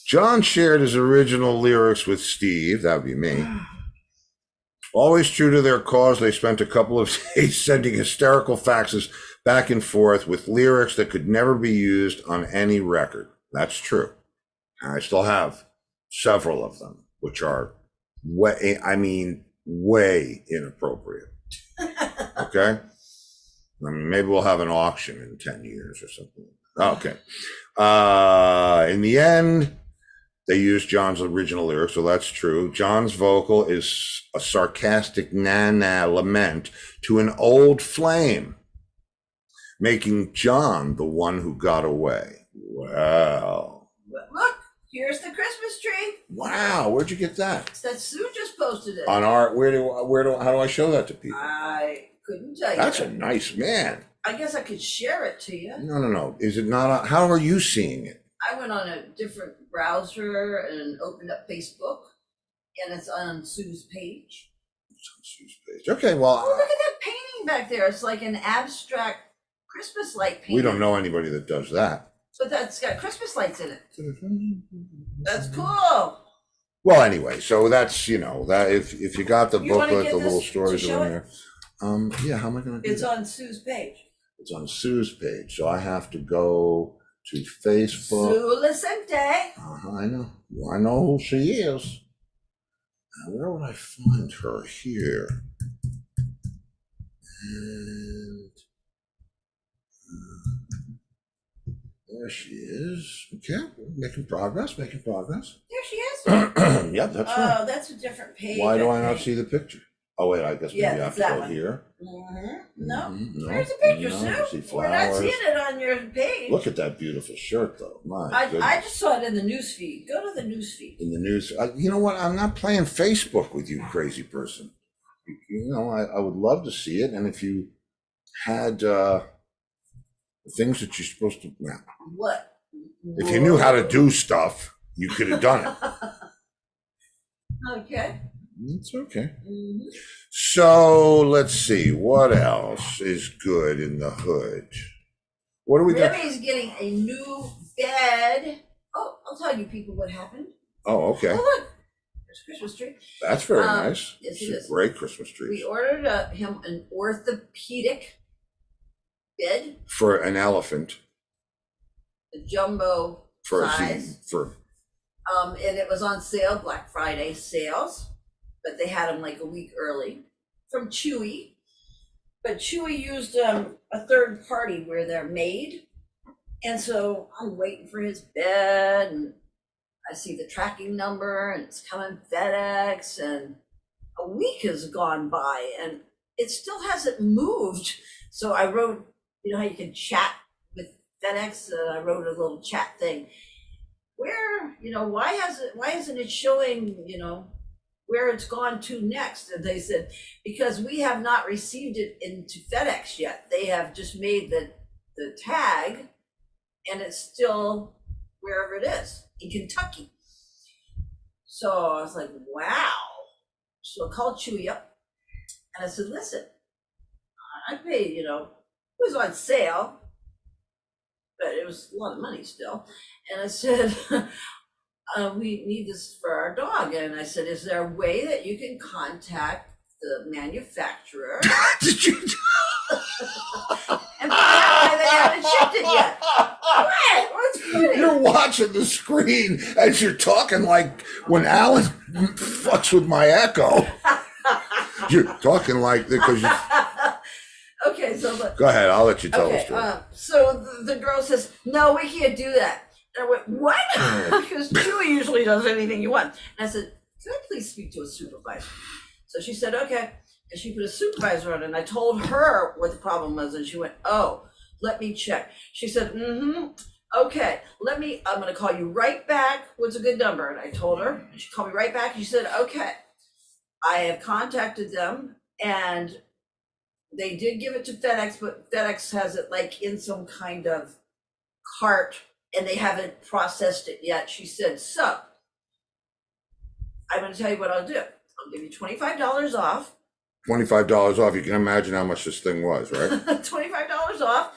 John shared his original lyrics with Steve, that would be me. Always true to their cause, they spent a couple of days sending hysterical faxes back and forth with lyrics that could never be used on any record. That's true. I still have several of them, which are way inappropriate. Okay? I mean, maybe we'll have an auction in 10 years or something. Okay. In the end, they used John's original lyrics, so that's true. John's vocal is a sarcastic na-na lament to an old flame, making John the one who got away. Wow. But look, here's the Christmas tree. Wow, where'd you get that? That Sue just posted it. On our, how do I show that to people? I couldn't tell you. That's a nice man. I guess I could share it to you. No. Is it not, how are you seeing it? I went on a different browser and opened up Facebook, and it's on Sue's page. It's on Sue's page. Okay, well. Oh, look at that painting back there. It's like an abstract Christmas light painting. We don't know anybody that does that. But that's got Christmas lights in it. That's cool. Well, anyway, so that's, that if you got the You wanna booklet, get the little this to stories show are in it? there. Yeah, how am I going to do It's that? on Sue's page. It's on Sue's page, so I have to go to Facebook. Sue Licente. I know. I know who she is. Now, where would I find her here? And there she is. Okay, making progress. There she is. Yep, that's right. Oh, that's a different page. Why do I not think. see the picture? Oh, wait, I guess maybe Yeah, I have it's to that go one. here. No. No, Where's the picture, no, Sue? see We're not flowers. seeing it on your page. Look at that beautiful shirt, though. My I goodness. just saw it in the news feed. Go to the news feed. In the news. You know what? I'm not playing Facebook with you, crazy person. I would love to see it. And if you had things that you're supposed to, well, What? If you knew how to do stuff, you could have done it. Okay. It's okay. Mhm. So let's see, what else is good in the hood? What do we got? Remy's getting a new bed. Oh, I'll tell you people what happened. Oh, okay. Oh, look, there's a Christmas tree. That's very Um, nice. yes, it It's is. a great Christmas tree. We ordered him an orthopedic bed, For an elephant, a jumbo for a size. for And it was on sale, Black Friday sales, but they had them like a week early from Chewy. But Chewy used a third party where they're made. And so I'm waiting for his bed, and I see the tracking number, and it's coming FedEx, and a week has gone by and it still hasn't moved. So I wrote, you know how you can chat with FedEx? I wrote a little chat thing. Where, why isn't it showing, where it's gone to next? And they said, because we have not received it into FedEx yet. They have just made the tag, and it's still wherever it is in Kentucky. So I was like, wow. So I called Chewy up and I said, listen, I paid, it was on sale, but it was a lot of money still. And I said, we need this for our dog. And I said, is there a way that you can contact the manufacturer Did you? and find out why they haven't shipped it yet? What? What's funny? You're watching the screen as you're talking like when Alan fucks with my echo. You're talking like because you. Okay, so look. Go ahead, I'll let you tell the Okay, story. so the girl says, no, we can't do that. And I went, what? Because Chewy usually does anything you want. And I said, can I please speak to a supervisor? So she said, okay. And she put a supervisor on it. And I told her what the problem was. And she went, oh, let me check. She said, okay, I'm going to call you right back. What's a good number? And I told her, and she called me right back. And she said, okay, I have contacted them, and they did give it to FedEx, but FedEx has it like in some kind of cart, and they haven't processed it yet. She said, so I'm going to tell you what I'll do. I'll give you $25 off. $25 off. You can imagine how much this thing was, right? $25 off.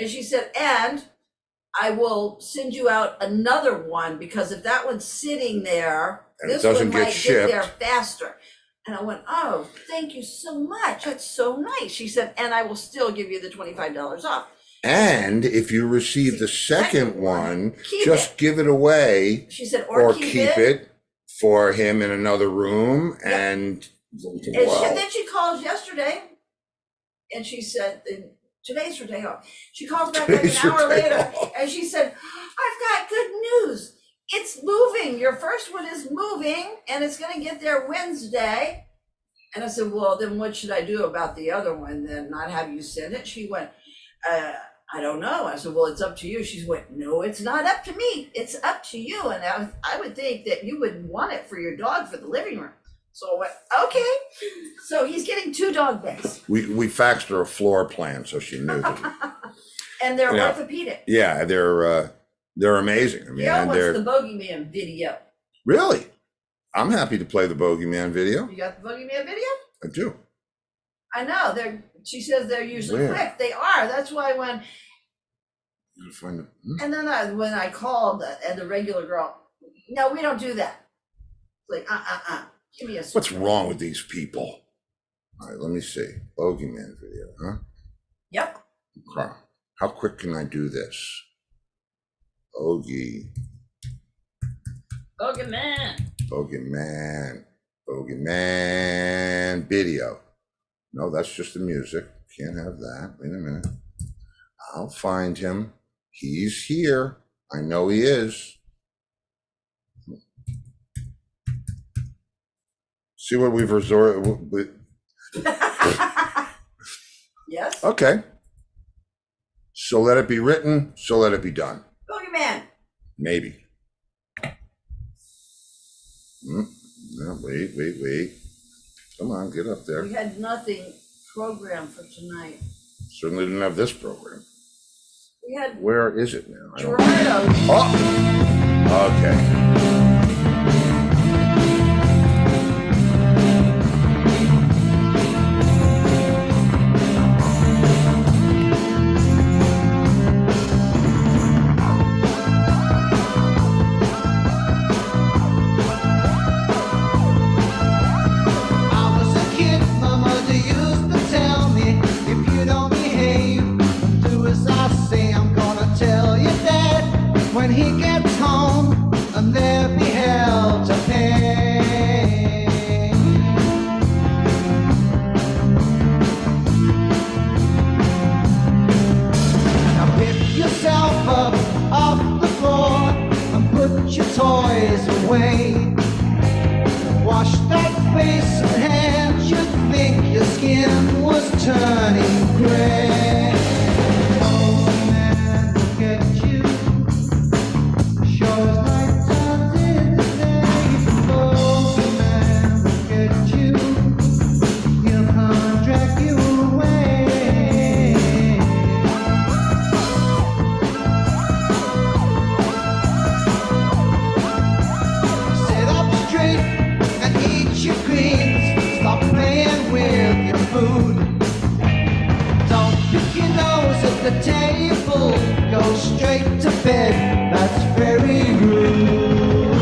And she said, and I will send you out another one, because if that one's sitting there, And it this doesn't one get might get there shipped. faster. And I went, oh, thank you so much. That's so nice. She said, and I will still give you the $25 off. And if you receive the second one, keep just it. give it away She said, or keep keep it for him in another room. Yeah. And And well, then she calls yesterday, and she said, and today's her day off. She calls back like Today's an her hour day later, off. and she said, I've got good news. It's moving. Your first one is moving, and it's going to get there Wednesday. And I said, well, then what should I do about the other one? Then not have you send it? She went, I don't know. I said, well, it's up to you. She went, no, it's not up to me. It's up to you. And I would think that you would want it for your dog for the living room. So I went, okay. So he's getting 2 dog beds. we faxed her a floor plan so she knew. That, And they're Yeah. orthopedic. yeah, they're amazing. I mean, Gail and wants they're the Bogeyman video. really. I'm happy to play the Bogeyman video. You got the Bogeyman video? I do. I know. She says they're usually Where? quick. They are. That's why when, Gotta find it. and then when I called and the regular girl, no, we don't do that. Like, give me a. What's wrong with these people? All right, let me see. Bogeyman video, huh? Yep. Huh. How quick can I do this? Bogeyman, Bogeyman video. No, that's just the music. Can't have that. Wait a minute. I'll find him. He's here. I know he is. See what we've resorted with. Yes. Okay. So let it be written, so let it be done. Bogeyman. Maybe. No, wait. Come on, get up there. We had nothing programmed for tonight. Certainly didn't have this program. We had Where is it now? I don't- Gerardo. Oh, okay. I was a kid, my mother used to tell me, if you don't behave, do as I say. I'm gonna tell your dad when he gets home, and there be hell to pay. Now pick yourself up off the floor and put your toys away. Wash that face and hands, you'd think your skin was turning gray. Oh man, look at you. Sure as night turns into day. Oh man, look at you. He'll come and drag you away. Sit up straight and eat your greens. Stop playing with your food. Don't pick your nose at the table. Go straight to bed. That's very rude.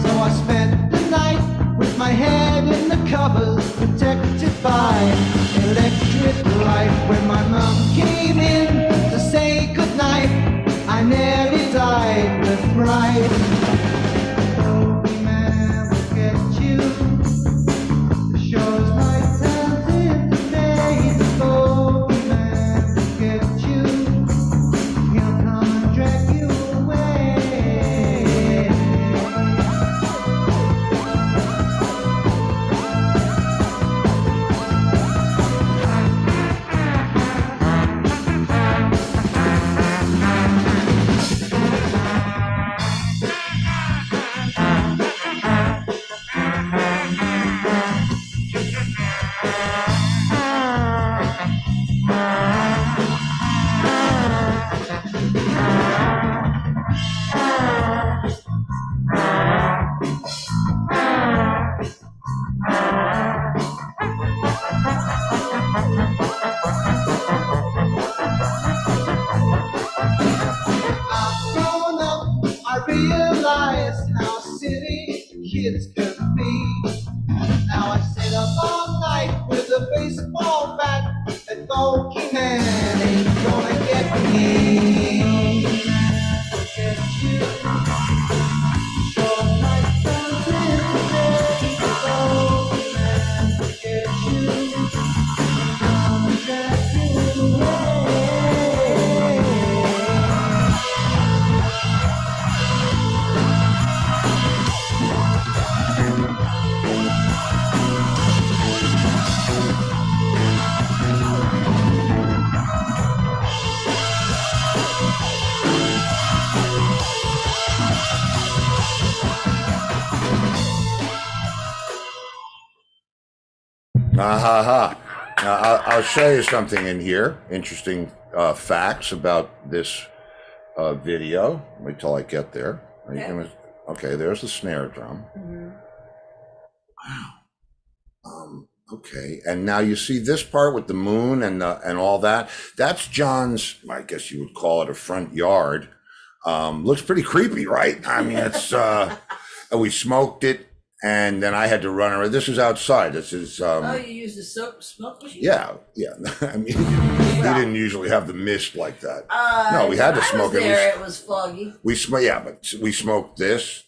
So I spent the night with my head in the covers, protected by electric light. When my mom came in to say goodnight, I nearly died with fright. Oh man, look at you. Sure as night turns into day. Oh man, look at you. He'll come and drag you away. I've grown up, I realized how silly kids could be. Now I sit up all night with a baseball bat, and Pokemon ain't gonna get me. Look at you. Sure night turns into day. Pokemon, look at you. Come and drag you away. Now, I'll show you something in here. Interesting facts about this video. Wait till I get there. Are you Okay. gonna? Okay, there's the snare drum. Mhm. Okay, and now you see this part with the moon and all that. That's John's. I guess you would call it a front yard. Looks pretty creepy, right? I mean, it's. And we smoked it, and then I had to run around. This is outside. This is. Oh, you used the smoke machine? Yeah. I mean, he Well- didn't usually have the mist like that. No, we had to smoke it. There, it was foggy. But we smoked this.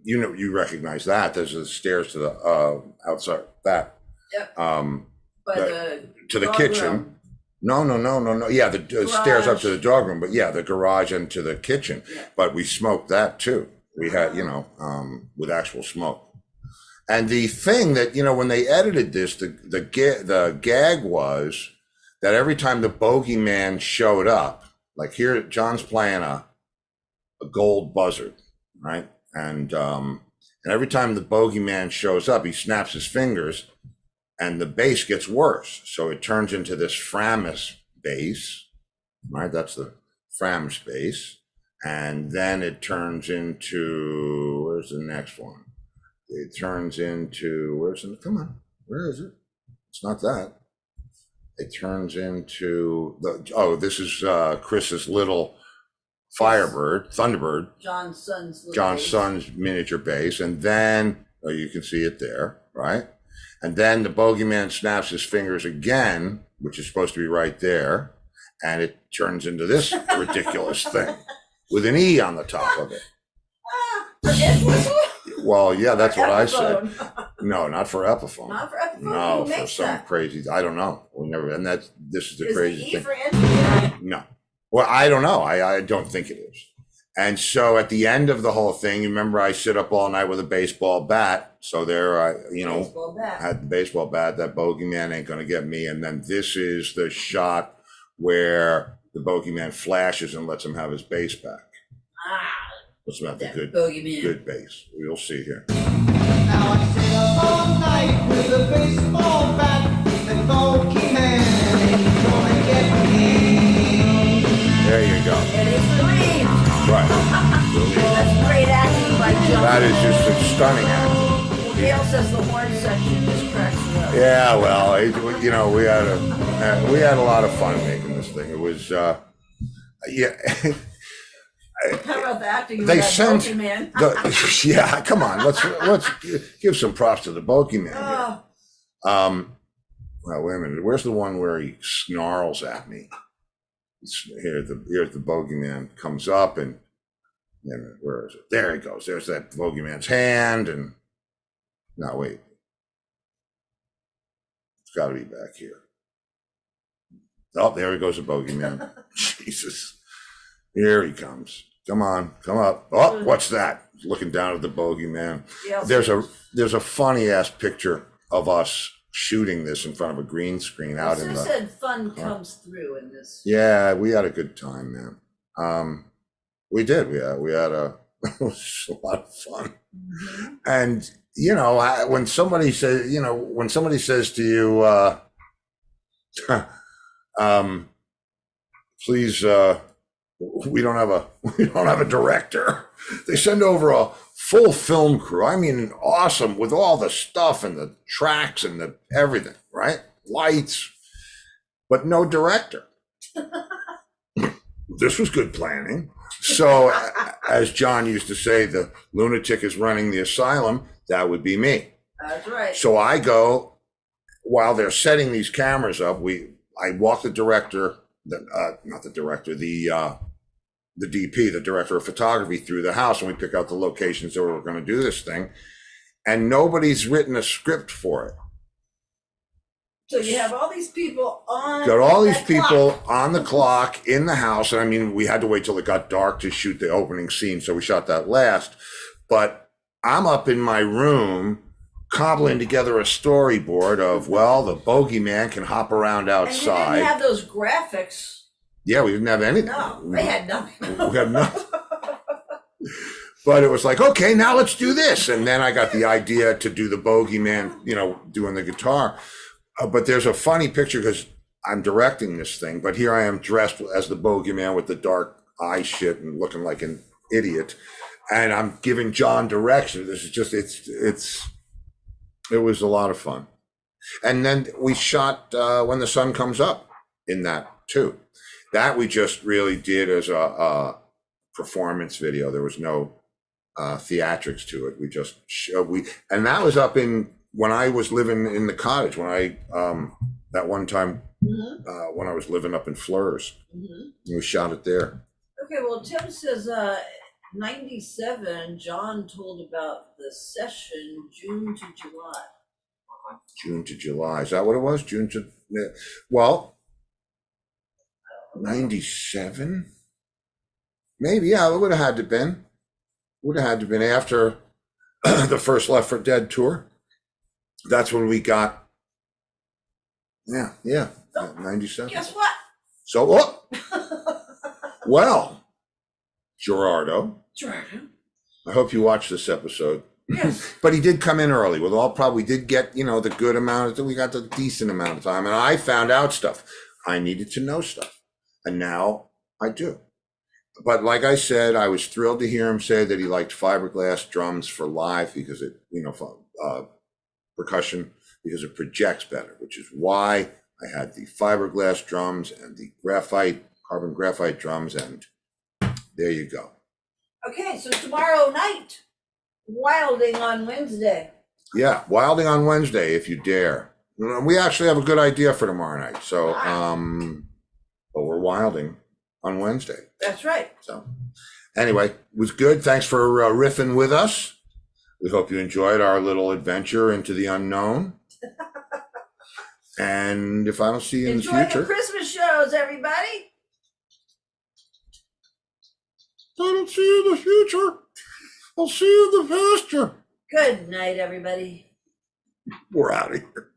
You recognize that. There's the stairs to the outside that. Yep. But By the to the dog kitchen. room. No. Yeah, the stairs up to the Garage. dog room, but yeah, the garage and to the kitchen. Yeah. But we smoked that too. We had, with actual smoke. And the thing that, when they edited this, the gag was that every time the bogeyman showed up, like here, John's playing a gold buzzard, right? And And every time the bogeyman shows up, he snaps his fingers and the bass gets worse. So it turns into this Framus bass, right? That's the Framus bass. And then it turns into, where's the next one? It turns into, come on, where is it? It's not that. It turns into this is Chris's little Thunderbird, John's son's miniature bass. And then, you can see it there, right? And then the bogeyman snaps his fingers again, which is supposed to be right there. And it turns into this ridiculous thing with an E on the top of it. Well, yeah, that's what I said. No, not for Epiphone. Not for Epiphone. No, Who for makes some that? crazy. I don't know. We never. And this is the Is crazy the E thing. for engineering? No. Well, I don't know. I don't think it is. And so at the end of the whole thing, you remember I sit up all night with a baseball bat. So there, Baseball bat. had the baseball bat. That bogeyman ain't gonna get me. And then this is the shot where the bogeyman flashes and lets him have his bass back. Lets him have the That good bogeyman. bass. We'll see here. Now I sit up all night with a baseball bat, and bogeyman ain't gonna get me. There you go. It is relieved. Right. That's great acting by John. That is just a stunning acting. Gail says the horn section just cracks me up. Yeah, well, we had a lot of fun making this thing. It was, yeah. How about the acting? They of that sent bogeyman? yeah. Come on, let's give some props to the bogeyman here. Well, wait a minute. Where's the one where he snarls at me? Here's the bogeyman comes up and where is it? There he goes. There's that bogeyman's hand and no, wait. It's got to be back here. Oh, there he goes, the bogeyman. Jesus. Here he comes. Come on, come up. Oh, what's that? Looking down at the bogeyman. Yeah, There's a funny ass picture of us shooting this in front of a green screen out in Sue the. said fun comes through in this. Yeah, we had a good time, man. We did. We had a it was a lot of fun. Mm-hmm. And when somebody says to you, please, we don't have a director. They send over a full film crew. I mean, awesome with all the stuff and the tracks and the everything, right? Lights, but no director. This was good planning. So, as John used to say, the lunatic is running the asylum. That would be me. That's right. So I go while they're setting these cameras up. I walk the director, not the director, the DP, the director of photography, through the house, and we pick out the locations that we're going to do this thing. And nobody's written a script for it. So you have all these people on. Got all these that people clock. on the clock in the house. And I mean, we had to wait till it got dark to shoot the opening scene. So we shot that last. But I'm up in my room cobbling together a storyboard of, well, the bogeyman can hop around And you outside. didn't have those graphics. Yeah, we didn't have anything. No, they had nothing. We had nothing. But it was like, okay, now let's do this. And then I got the idea to do the bogeyman, doing the guitar. But there's a funny picture because I'm directing this thing, but here I am dressed as the bogeyman with the dark eye shit and looking like an idiot. And I'm giving John direction. This is just, it was a lot of fun. And then we shot When the Sun Comes Up in that too. That we just really did as a performance video. There was no theatrics to it. We just and that was up when I was living in the cottage, when I that one time when I was living up in Fleurs. We shot it there. Okay, well, Tim says 97, John told about the session June to July. June to July. Is that what it was? June to, well, 97? Maybe, yeah, it would have had to been. Would have had to been after the first Left for Dead tour. That's when we got, yeah, 97. Guess what? So, well, Gerardo, Gerardo. I hope you watch this episode. Yes. But he did come in early. With all probably did get, the good amount of, we got the decent amount of time. And I found out stuff. I needed to know stuff. And now I do. But like I said, I was thrilled to hear him say that he liked fiberglass drums for live because it, for percussion, because it projects better, which is why I had the fiberglass drums and the carbon graphite drums. And there you go. Okay, so tomorrow night, wilding on Wednesday. Yeah, wilding on Wednesday if you dare. We actually have a good idea for tomorrow night. So, but we're wilding on Wednesday. That's right. So, anyway, it was good. Thanks for riffing with us. We hope you enjoyed our little adventure into the unknown. And if I don't see you in the Enjoy future, the Christmas shows, everybody. I don't see you in the future. I'll see you in the pasture. Good night, everybody. We're out of here.